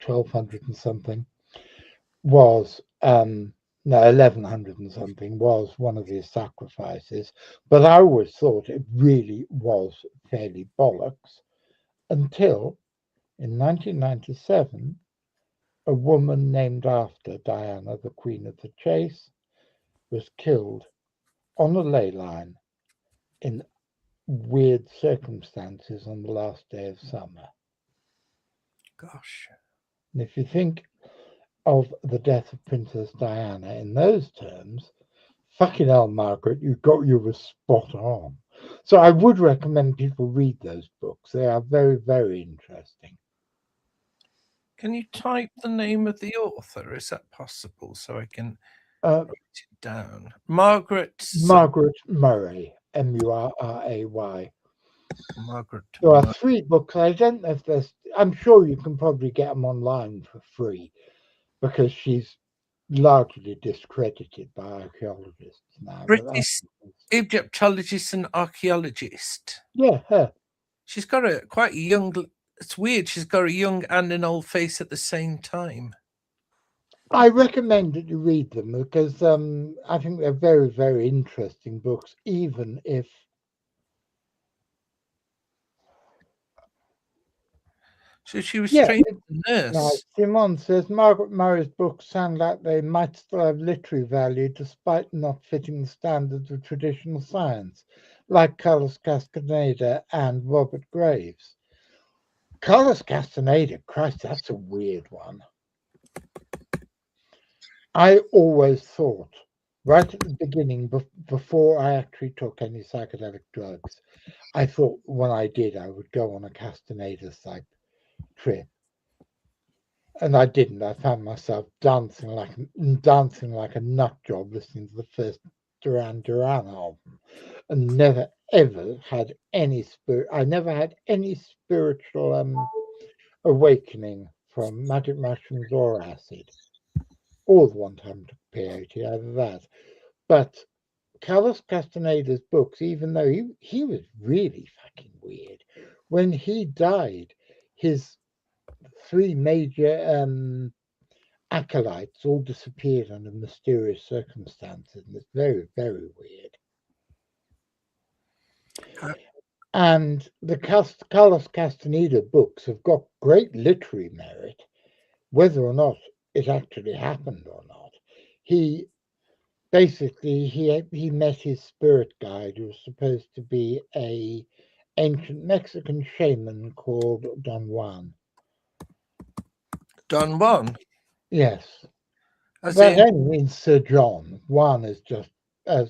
1200 and something, was no 1100 and something, was one of his sacrifices. But I always thought it really was fairly bollocks until in 1997 a woman named after Diana, the Queen of the Chase, was killed on a ley line in weird circumstances on the last day of summer.
Gosh.
And if you think of the death of Princess Diana in those terms, fucking hell, Margaret, you were spot on. So I would recommend people read those books. They are very, very interesting.
Can you type the name of the author? Is that possible so I can
Uh,
write it down? Margaret.
Margaret Murray, Murray.
Margaret.
There are three books. I don't know if there's. I'm sure you can probably get them online for free because she's largely discredited by archaeologists now. But
British Egyptologist and archaeologist.
yeah, her.
She's got a quite young. It's weird. She's got a young and an old face at the same time.
I recommend that you read them because I think they're very, very interesting books, even if.
So she was
Yeah,
trained as a
now
nurse.
Simon says Margaret Murray's books sound like they might still have literary value despite not fitting the standards of traditional science, like Carlos Castaneda and Robert Graves. Carlos Castaneda, Christ, that's a weird one. I always thought, right at the beginning, before I actually took any psychedelic drugs, I thought when I did, I would go on a Castaneda type trip. And I didn't. I found myself dancing like a nut job listening to the first Duran Duran album, and never ever had any spirit. I never had any spiritual awakening from magic mushrooms or acid, or the one time took peyote, either that. But Carlos Castaneda's books, even though he was really fucking weird, when he died, his three major acolytes all disappeared under mysterious circumstances, and it's very, very weird.
Uh,
And the Carlos Castaneda books have got great literary merit, whether or not it actually happened or not. He basically he met his spirit guide, who was supposed to be a ancient Mexican shaman called Don Juan.
Don Juan,
Yes,
as
that
in
only means Sir John. Juan is just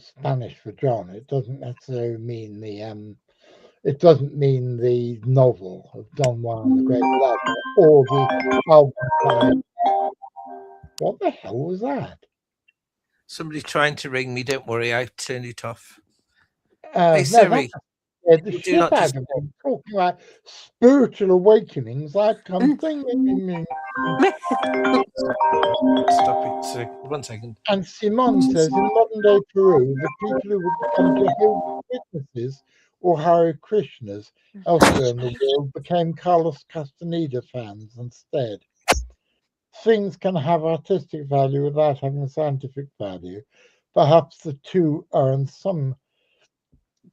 Spanish for John. It doesn't necessarily mean it doesn't mean the novel of Don Juan the Great Lover or the album by. What the hell was that?
somebody trying to ring me. Don't worry, I turned it off.
No,
Hey
that
Siri,
scared the
you do
shit
not
out
disturb.
of me. Talking about spiritual awakenings, like I'm thinking.
Stop it. So, 1 second.
And Simon says in modern day Peru, the people who would become Jehovah's Witnesses or Hare Krishnas elsewhere in the world became Carlos Castaneda fans instead. Things can have artistic value without having scientific value. Perhaps the two are in some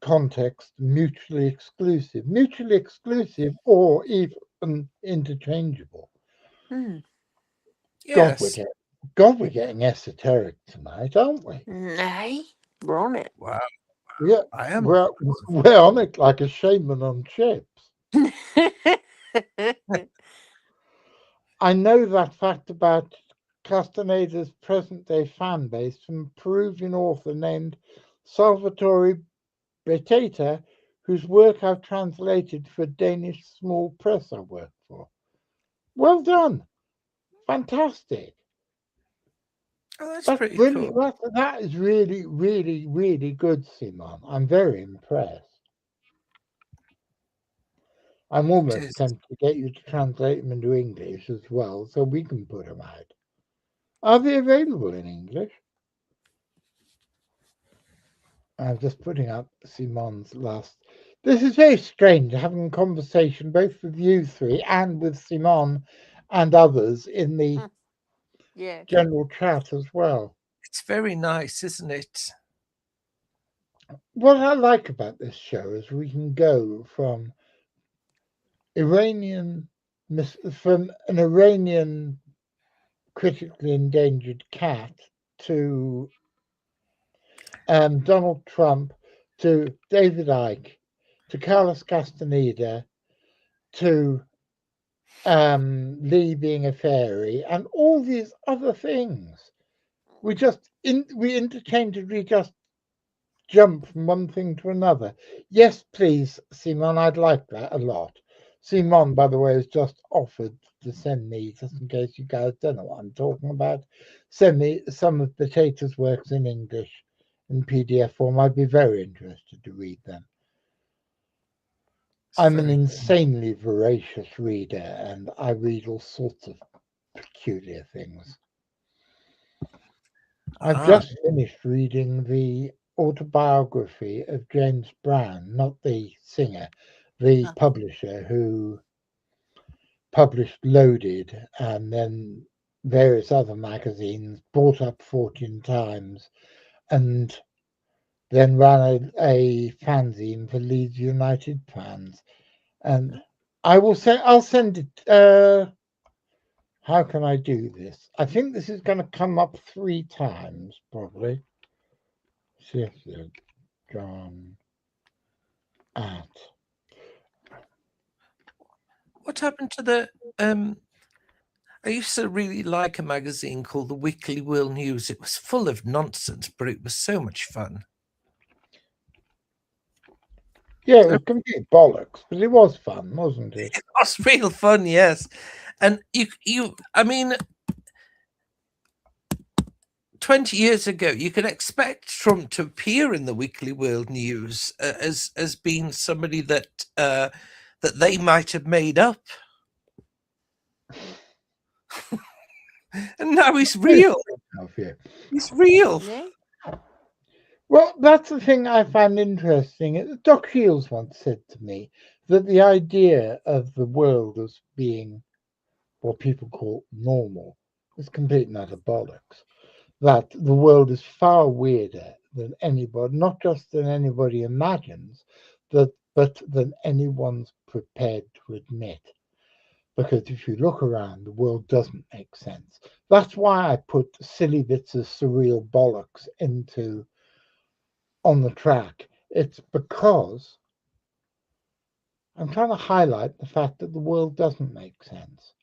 context mutually exclusive or even interchangeable.
Mm.
Yes.
God, we're getting esoteric tonight, aren't we?
Nay, we're on it.
Wow.
Yeah,
I am.
we're on it like a shaman on chips. I know that fact about Castaneda's present day fan base from a Peruvian author named Salvatore Beteta, whose work I've translated for a Danish small press I work for. Well done. Fantastic.
Oh, that's
That's
pretty
brilliant.
cool.
That is really, really, really good, Simon. I'm very impressed. I'm
It
almost
is.
tempted to get you to translate them into English as well so we can put them out. Are they available in English? I'm just putting up Simon's last. This is very strange having a conversation both with you three and with Simon and others in the
Yeah.
general chat as well.
It's very nice, isn't it?
What I like about this show is we can go from from an Iranian critically endangered cat to Donald Trump to David Icke to Carlos Castaneda to Lee being a fairy and all these other things. We interchangeably just jump from one thing to another. Yes, please, Simon, I'd like that a lot. Simon, by the way, has just offered to send me, just in case you guys don't know what I'm talking about, send me some of Potato's works in English in PDF form. I'd be very interested to read them. I'm an insanely voracious reader and I read all sorts of peculiar things. I've just finished reading the autobiography of James Brown, not the singer, the publisher who published Loaded and then various other magazines, bought up Fortune Times, and then ran a fanzine for Leeds United fans. And I'll send it. How can I do this? I think this is going to come up 3 times, probably. Sheffield, John, at.
What happened to the I used to really like a magazine called the Weekly World News. It was full of nonsense, but it was so much fun.
Yeah, it was complete bollocks, but it was fun, wasn't it?
It was real fun, yes. And I mean, 20 years ago, you could expect Trump to appear in the Weekly World News as being somebody that that they might have made up, and now he's real.
Of you.
He's real.
Yeah.
Well, that's the thing I find interesting. Doc Shields once said to me that the idea of the world as being what people call normal is complete and utter bollocks. That the world is far weirder than anybody, not just than anybody imagines, but than anyone's prepared to admit. Because if you look around, the world doesn't make sense. That's why I put silly bits of surreal bollocks into on the track. It's because I'm trying to highlight the fact that the world doesn't make sense.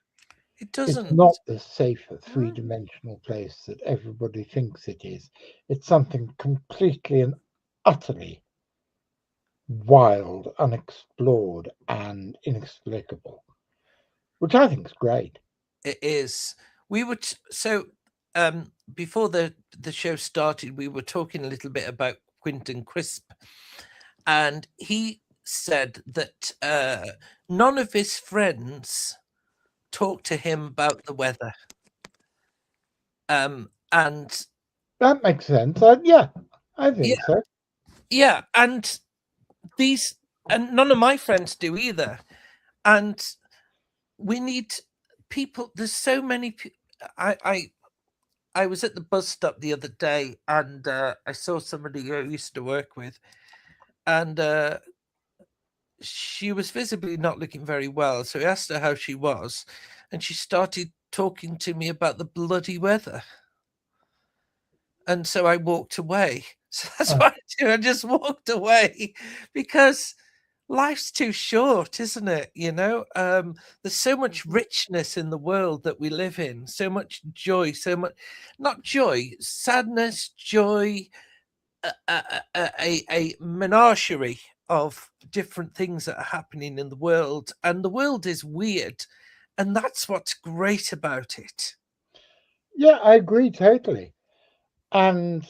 It
It's
doesn't.
not the safer
Ah.
three-dimensional place that everybody thinks it is. It's something completely and utterly wild, unexplored, and inexplicable, which I think is great.
It is. We were before the show started, we were talking a little bit about Quentin Crisp, and he said that none of his friends talked to him about the weather. And
That makes sense. Yeah, I think so.
yeah, and none of my friends do either. And we need people. There's so many people. I was at the bus stop the other day, and I saw somebody who I used to work with, and she was visibly not looking very well. So I asked her how she was, and she started talking to me about the bloody weather. And so I walked away. So that's what I do. I just walked away because life's too short, isn't it? There's so much richness in the world that we live in, so much joy, so much, not joy, sadness, joy, a menagerie of different things that are happening in the world. And the world is weird. And that's what's great about it.
Yeah, I agree totally. And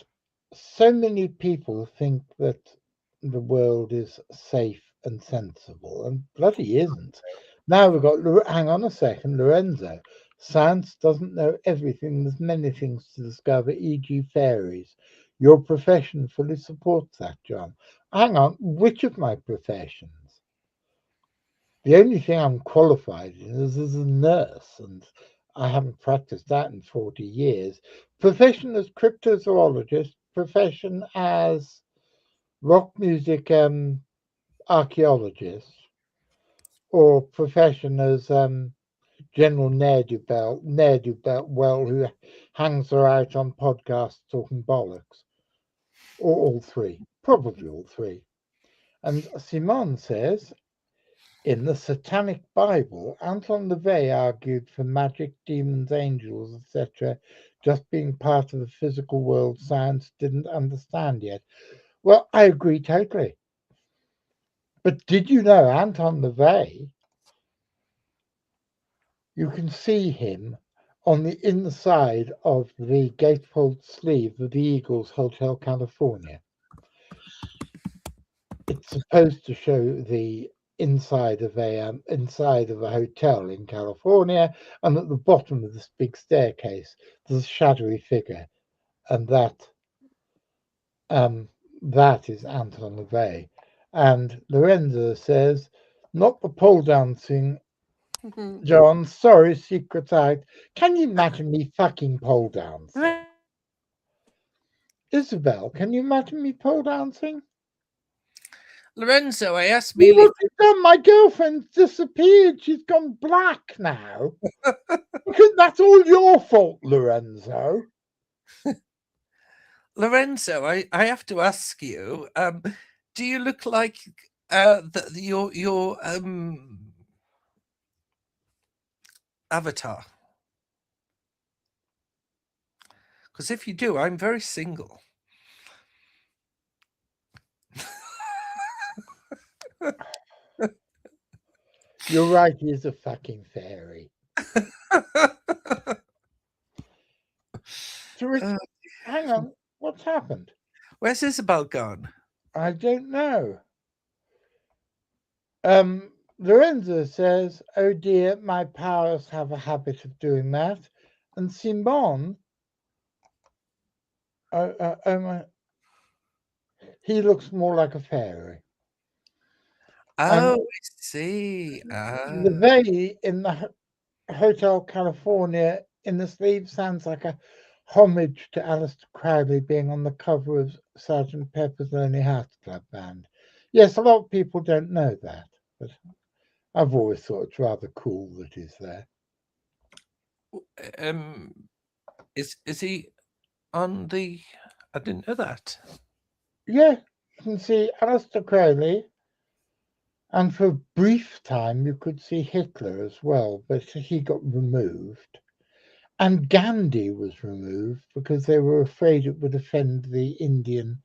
so many people think that the world is safe and sensible, and bloody isn't. Now we've got, hang on a second, Lorenzo. Science doesn't know everything. There's many things to discover, e.g., fairies. Your profession fully supports that, John. Hang on, which of my professions? The only thing I'm qualified in is as a nurse, and I haven't practiced that in 40 years. Profession as cryptozoologist, profession as rock music archaeologist, or profession as general ne'er-do-belt, well, who hangs her out on podcasts talking bollocks, or all three, probably all three. And Simon says, in the Satanic Bible, Anton LaVey argued for magic, demons, angels, etc., just being part of the physical world science didn't understand yet. Well, I agree totally. But did you know Anton LaVey? You can see him on the inside of the gatefold sleeve of the Eagles Hotel California. It's supposed to show the inside of a hotel in California, and at the bottom of this big staircase, there's a shadowy figure, and that is Anton LaVey. And Lorenzo says, not the pole dancing, John. Sorry, secret's out. Can you imagine me fucking pole dancing? Isabel, can you imagine me pole dancing?
Lorenzo, I asked
What
Mealy.
have you done? My girlfriend's disappeared. She's gone black now. Because that's all your fault, Lorenzo.
Lorenzo, I have to ask you, do you look like your avatar? Because if you do, I'm very single.
You're right, he is a fucking fairy. Teresa, hang on. What's happened?
Where's Isabel gone?
I don't know. Lorenzo says, "Oh dear, my powers have a habit of doing that." And Simon, he looks more like a fairy. And
Oh, I see.
LaVey in the Hotel California in the sleeve sounds like a homage to Aleister Crowley being on the cover of Sergeant Pepper's Lonely Hearts Club Band. Yes, a lot of people don't know that, but I've always thought it's rather cool that he's there.
Is he on the? I didn't know that.
Yeah, you can see Aleister Crowley, and for a brief time you could see Hitler as well, but he got removed. And Gandhi was removed because they were afraid it would offend the Indian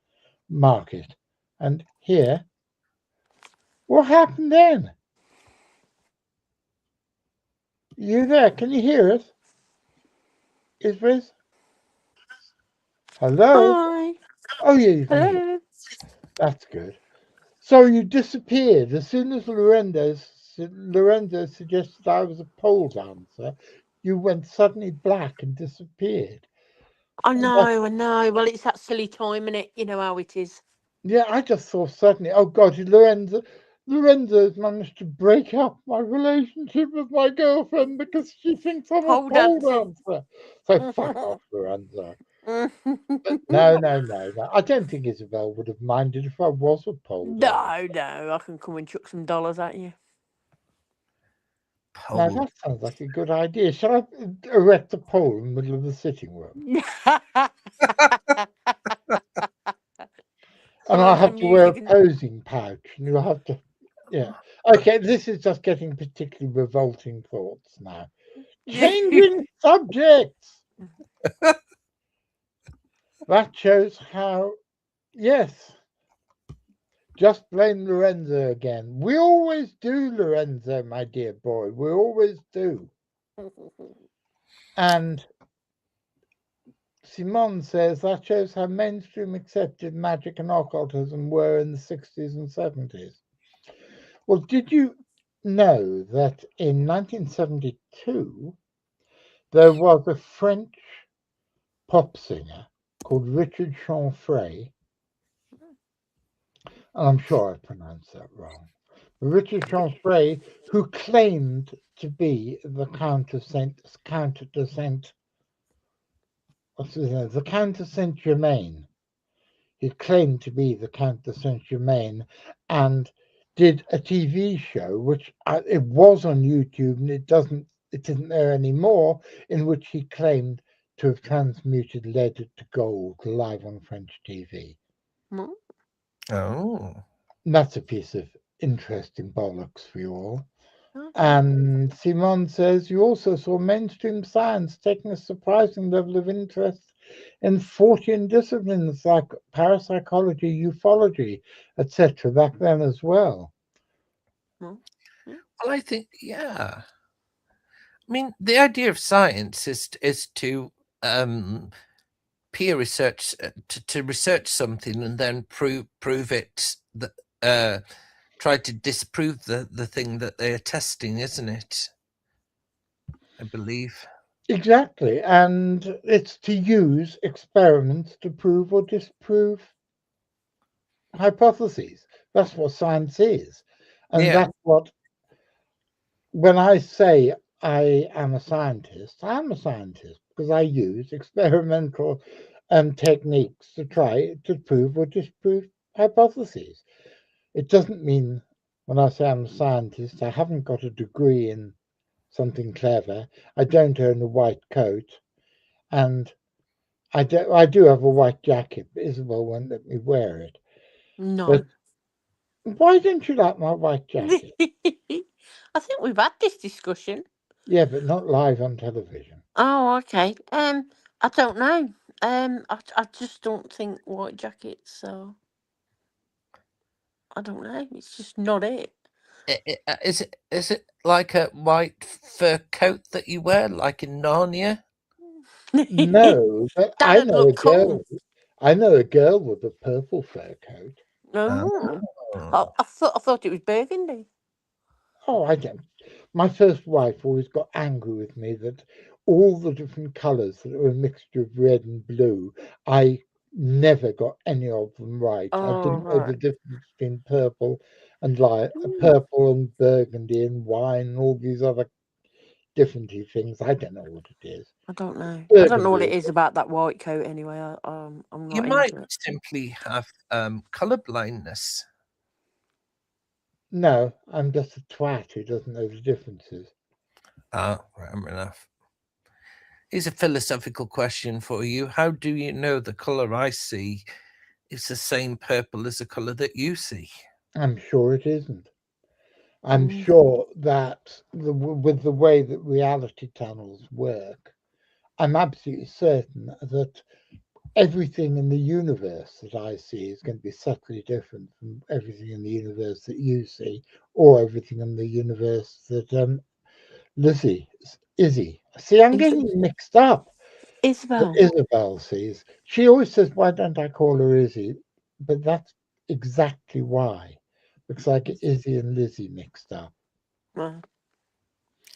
market. And here, what happened then? You there? Can you hear us? Is Riz? Hello?
Hi.
Oh, yeah, you can hear.
Hello.
That's good. So you disappeared as soon as Lorenzo suggested I was a pole dancer. You went suddenly black and disappeared.
I
And
know, I know. Well, it's that silly time, innit? You know how it is.
yeah, I just saw suddenly, oh God, Lorenzo's managed to break up my relationship with my girlfriend because she thinks I'm a
Pole
pole
dancing.
dancer. So fuck off, Lorenzo. But no. I don't think Isabel would have minded if I was a pole dancer.
No, I can come and chuck some dollars at you.
Now
Pole.
that sounds like a good idea. Shall I erect a pole in the middle of the sitting room? And I'll
Find
have
some
to wear a
music and
posing pouch, and you'll have to, yeah. Okay, this is just getting particularly revolting thoughts now. Changing subjects. That shows how, yes, just blame Lorenzo again. We always do, Lorenzo, my dear boy. We always do. And Simone says that shows how mainstream accepted magic and occultism were in the 60s and 70s. Well, did you know that in 1972 there was a French pop singer called Richard Chanfray, and I'm sure I pronounced that wrong. Richard Chanfray, who claimed to be the Count de Saint, what's his name? The Count de Saint Germain. He claimed to be the Count de Saint Germain, and did a TV show, which it was on YouTube, and it isn't there anymore, in which he claimed to have transmuted lead to gold live on French TV.
Oh.
And that's a piece of interesting bollocks for you all.
Okay.
And Simon says you also saw mainstream science taking a surprising level of interest in Fortean disciplines like parapsychology, ufology, etc. back then as well.
Well,
Well, I think, yeah. I mean, the idea of science is to peer research, to research something and then prove it. Try to disprove the thing that they are testing, isn't it? I believe.
Exactly. And it's to use experiments to prove or disprove hypotheses. That's what science is. And
Yeah.
that's what, when I say I am a scientist, I am a scientist because I use experimental techniques to try to prove or disprove hypotheses. It doesn't mean when I say I'm a scientist, I haven't got a degree in something clever. I don't own a white coat, and I do have a white jacket, but Isabel won't let me wear it.
no.
But why don't you like my white jacket?
I think we've had this discussion.
Yeah, but not live on television.
Oh, okay. I don't know. I just don't think white jackets. So I don't know. It's just not it.
Is it like a white fur coat that you wear, like in Narnia?
No, but I
That'd
know a
look
girl.
cool.
I know a girl with a purple fur coat.
Oh,
Oh.
I thought it was burgundy.
Oh, I don't. My first wife always got angry with me that all the different colours that were a mixture of red and blue, I never got any of them right. I
Oh,
didn't know the
right.
difference between purple and light,
Hmm.
purple and burgundy and wine and all these other differenty things. I don't know what it is.
I don't know. I don't know what
Burgundy
it
is.
is about that white coat anyway. I'm
You
not
might
into it.
simply have color blindness.
No, I'm just a twat who doesn't know the differences.
Ah, fair enough. Here's a philosophical question for you. How do you know the color I see is the same purple as the color that you see?
I'm sure it isn't. I'm
Mm.
sure that with the way that reality tunnels work, I'm absolutely certain that everything in the universe that I see is going to be subtly different from everything in the universe that you see, or everything in the universe that Izzy. See, I'm
Is-
getting mixed up. That
Isabel.
Isabel sees. She always says, "Why don't I call her Izzy?" But that's exactly why, because I get Izzy and Lizzie mixed up.
Well,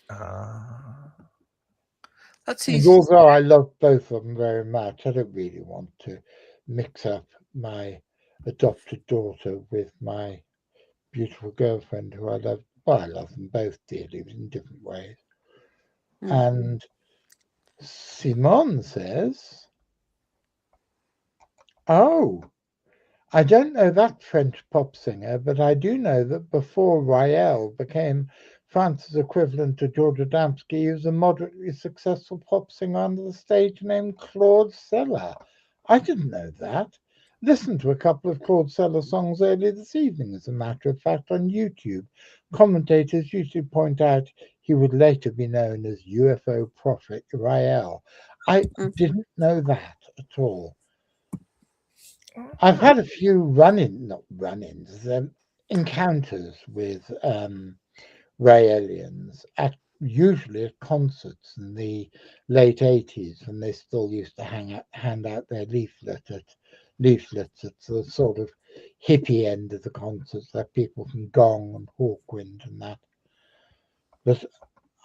Ah, that's
And
easy.
although I love both of them very much, I don't really want to mix up my adopted daughter with my beautiful girlfriend, who I love. Well, I love them both dearly, but in different ways.
mm.
And Simone says, "Oh, I don't know that French pop singer, but I do know that before Rael became France's equivalent to George Adamski, he was a moderately successful pop singer under the stage name Claude Seller. I didn't know that. Listened to a couple of Claude Seller songs earlier this evening, as a matter of fact, on YouTube. Commentators usually point out he would later be known as UFO prophet Rael. I
Mm.
didn't know that at all. I've
Ah,
had a few not run-ins, encounters with Ray aliens at usually at concerts in the late 80s when they still used to hand out their leaflets at the sort of hippie end of the concerts, like people from Gong and Hawkwind and that. But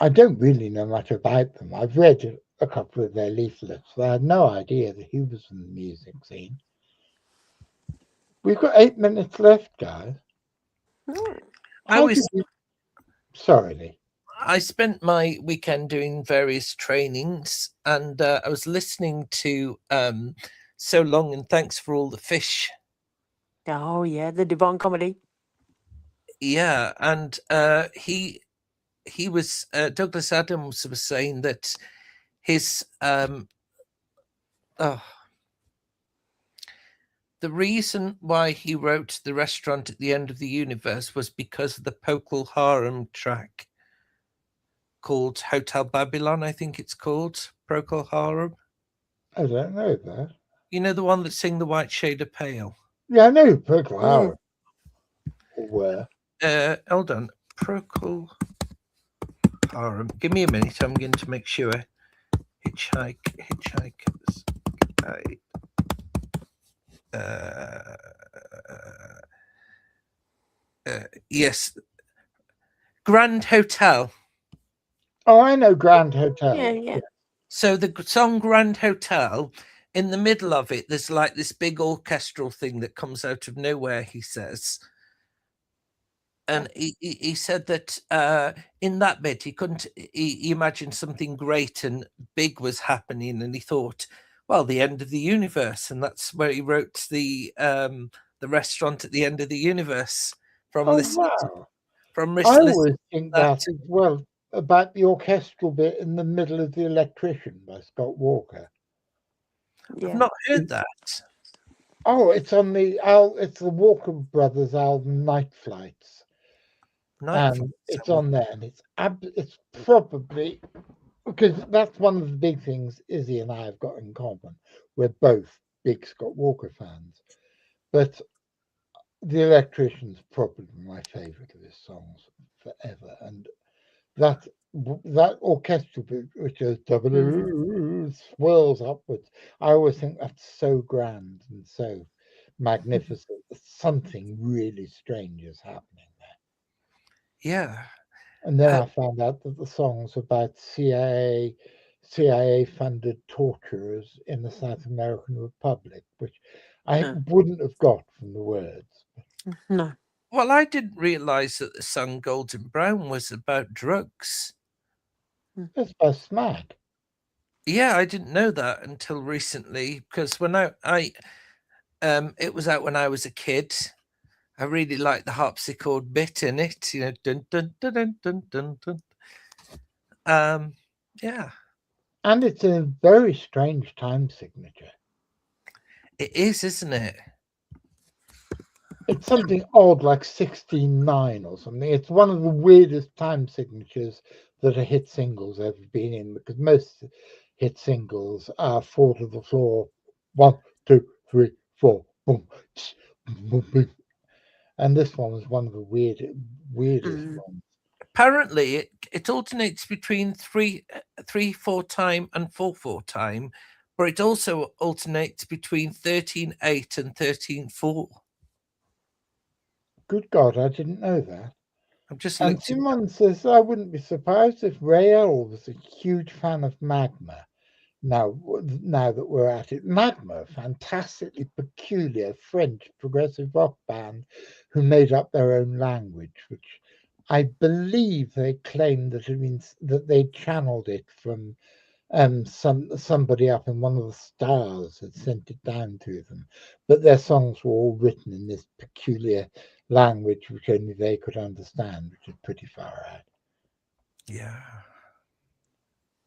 I don't really know much about them. I've read a couple of their leaflets, but I had no idea that he was in the music scene. We've got 8 minutes left, guys.
Mm.
I
How did
was
you? Sorry, Lee.
I spent my weekend doing various trainings, and I was listening to "So Long and Thanks for All the Fish."
Oh yeah, the Divine Comedy.
Yeah, and he was Douglas Adams was saying that his oh, the reason why he wrote The Restaurant at the End of the Universe was because of the Procol Harum track called Hotel Babylon, I think it's called. Procol Harum.
I don't know that.
You know the one that sing The White Shade of Pale?
Yeah, I know who Procol
Mm.
Harum were.
Hold on. Procol Harum. Give me a minute, I'm going to make sure. Hitchhikers Guide. Uh, yes, Grand Hotel.
Oh, I know Grand
Yeah,
Hotel.
yeah.
Yeah.
So the song Grand Hotel, in the middle of it, there's like this big orchestral thing that comes out of nowhere, he says. And he said that in that bit, he couldn't, he imagined something great and big was happening. And he thought, well, the end of the universe. And that's where he wrote the Restaurant at the End of the Universe from
Oh,
listening
wow.
from
I
listening to
always think
that.
that as well about the orchestral bit in the middle of The Electrician by Scott Walker.
I've
Yeah.
not heard that.
Oh, it's the Walker Brothers album Night Flights,
Night
and
Flights.
it's on there, and it's probably because that's one of the big things Izzy and I have got in common. We're both big Scott Walker fans, but The Electrician's probably my favourite of his songs forever, and that that orchestral bit, which is swirls upwards. I always think that's so grand and so magnificent. Something really strange is happening there.
Yeah.
And then
Uh,
I found out that the song's about CIA funded torturers in the South American Republic, which I
No.
wouldn't have got from the words.
No.
well, I didn't realise that the song Golden Brown was about drugs.
It's by Smack.
Yeah, I didn't know that until recently because when it was out when I was a kid. I really liked the harpsichord bit in it, dun dun dun dun dun dun dun. Yeah,
And it's a very strange time signature.
it is, isn't it?
It's something odd like 16/9 or something. It's one of the weirdest time signatures that a hit single's ever been in because most hit singles are fall to the floor 1, 2, 3, 4, boom, boom, boom. And this one was one of the weirdest
Mm.
ones.
Apparently, it alternates between 3/4 time and 4/4 time, but it also alternates between 13/8 and 13/4.
Good God, I didn't know that.
I'm just
And
looking.
Simon says, I wouldn't be surprised if Rael was a huge fan of Magma. Now that we're at it, Magma, fantastically peculiar French progressive rock band who made up their own language, which I believe they claimed that it means that they channeled it from somebody up in one of the stars had sent it down to them. But their songs were all written in this peculiar language which only they could understand, which is pretty far out.
Yeah.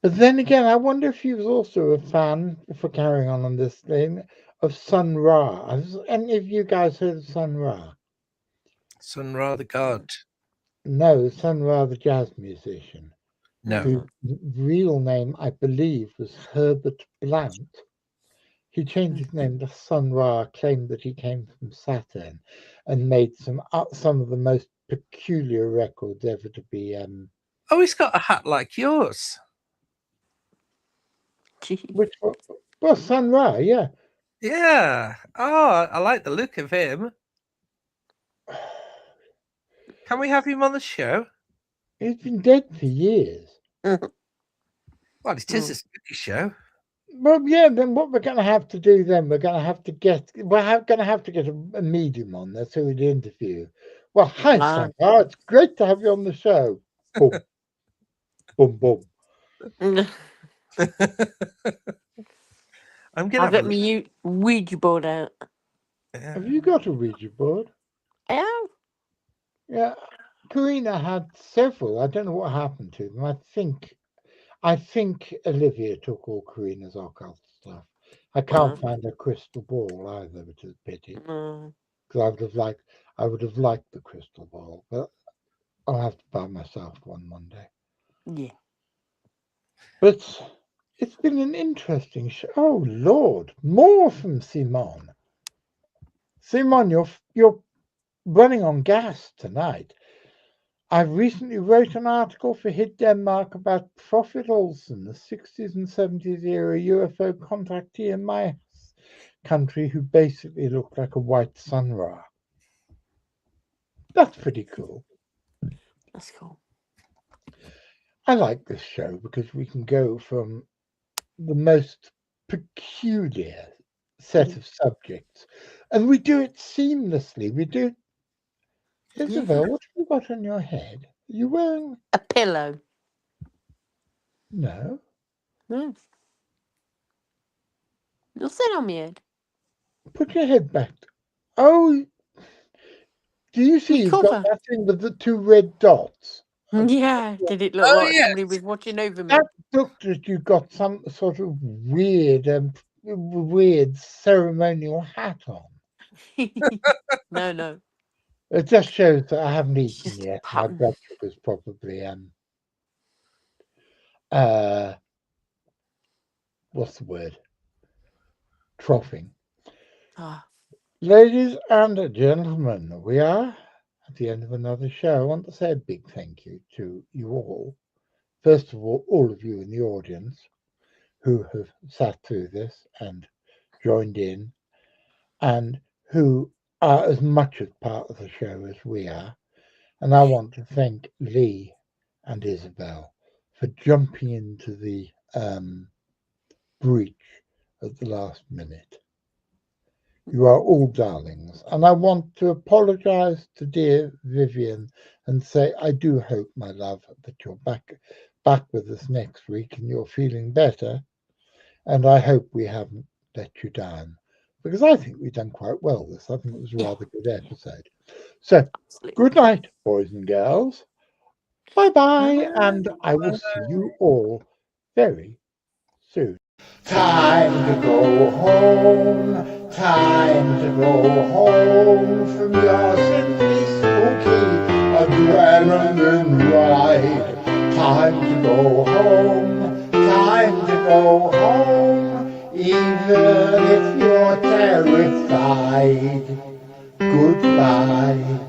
But then again, I wonder if he was also a fan, if we're carrying on this thing, of Sun Ra. Has any of you guys heard of Sun Ra?
Sun Ra the god.
No, Sun Ra, the jazz musician,
No.
whose real name, I believe, was Herbert Blount. He changed his name to Sun Ra, claimed that he came from Saturn, and made some of the most peculiar records ever to be.
Oh, he's got a hat like yours.
Gee.
Which well, Sun Ra, yeah.
Yeah. Oh, I like the look of him. Can we have him on the show?
He's been dead for years.
Well, it is a
Mm.
spooky show.
Well, yeah. Then what we're going to have to do then? We're going to have to get. Going to have to get a medium on there so we'd interview. Well, hi,
Wow.
Sun Ra. It's great to have you on the show. Boom, boom, boom.
I'm gonna
I'll
have a
get
look.
me Ouija board out.
Yeah.
Have you got a Ouija board?
I have.
Yeah, Karina had several. I don't know what happened to them. I think Olivia took all Karina's occult stuff. I can't
Wow.
find her crystal ball either, which is a pity.
Mm.
Because I would have liked the crystal ball, but I'll have to buy myself one day.
Yeah.
But it's been an interesting show. Oh Lord, more from Simon. Simon, you're running on gas tonight. I recently wrote an article for Hit Denmark about Prophet Olsen, the 60s and 70s era UFO contactee in my country who basically looked like a white sun ra. That's pretty cool.
That's cool.
I like this show because we can go from the most peculiar set of subjects and we do it seamlessly. We do.
Yeah.
Isabel, what have you got on your head? Are you wearing.
A pillow.
No.
Mm. You'll sit on my head.
Put your head back. Oh, do you see
Me
you've got
cover.
that thing with the two red dots?
Yeah. Did it look
Oh
like
yeah.
somebody was watching over me?
That looked as you got some sort of weird ceremonial hat on.
No, no.
It just shows that I haven't
It's
eaten
just a
yet. My
pattern.
blood sugar's probably uh what's the word? Troughing.
Ah.
Ladies and gentlemen, we are at the end of another show. I want to say a big thank you to you all. First of all of you in the audience who have sat through this and joined in and who are as much a part of the show as we are. And I want to thank Lee and Isabel for jumping into the breach at the last minute. You are all darlings. And I want to apologise to dear Vivian and say I do hope, my love, that you're back with us next week and you're feeling better. And I hope we haven't let you down. Because I think we've done quite well this. I think it was a rather good episode. So good night, boys and girls. Bye bye. And I will see you all very soon. Time to go home, time to go home from your simply spooky adrenaline ride. Time to go home, time to go home, even if you're terrified. Goodbye.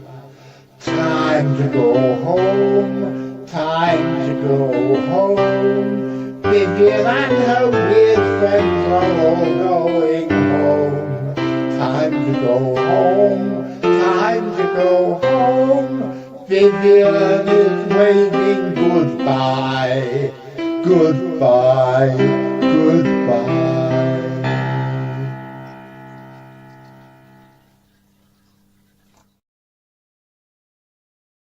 Time to go home, time to go home. Vivian and her weird friends are all going home. Time to go home, time to go home. Vivian is waving goodbye, goodbye, goodbye.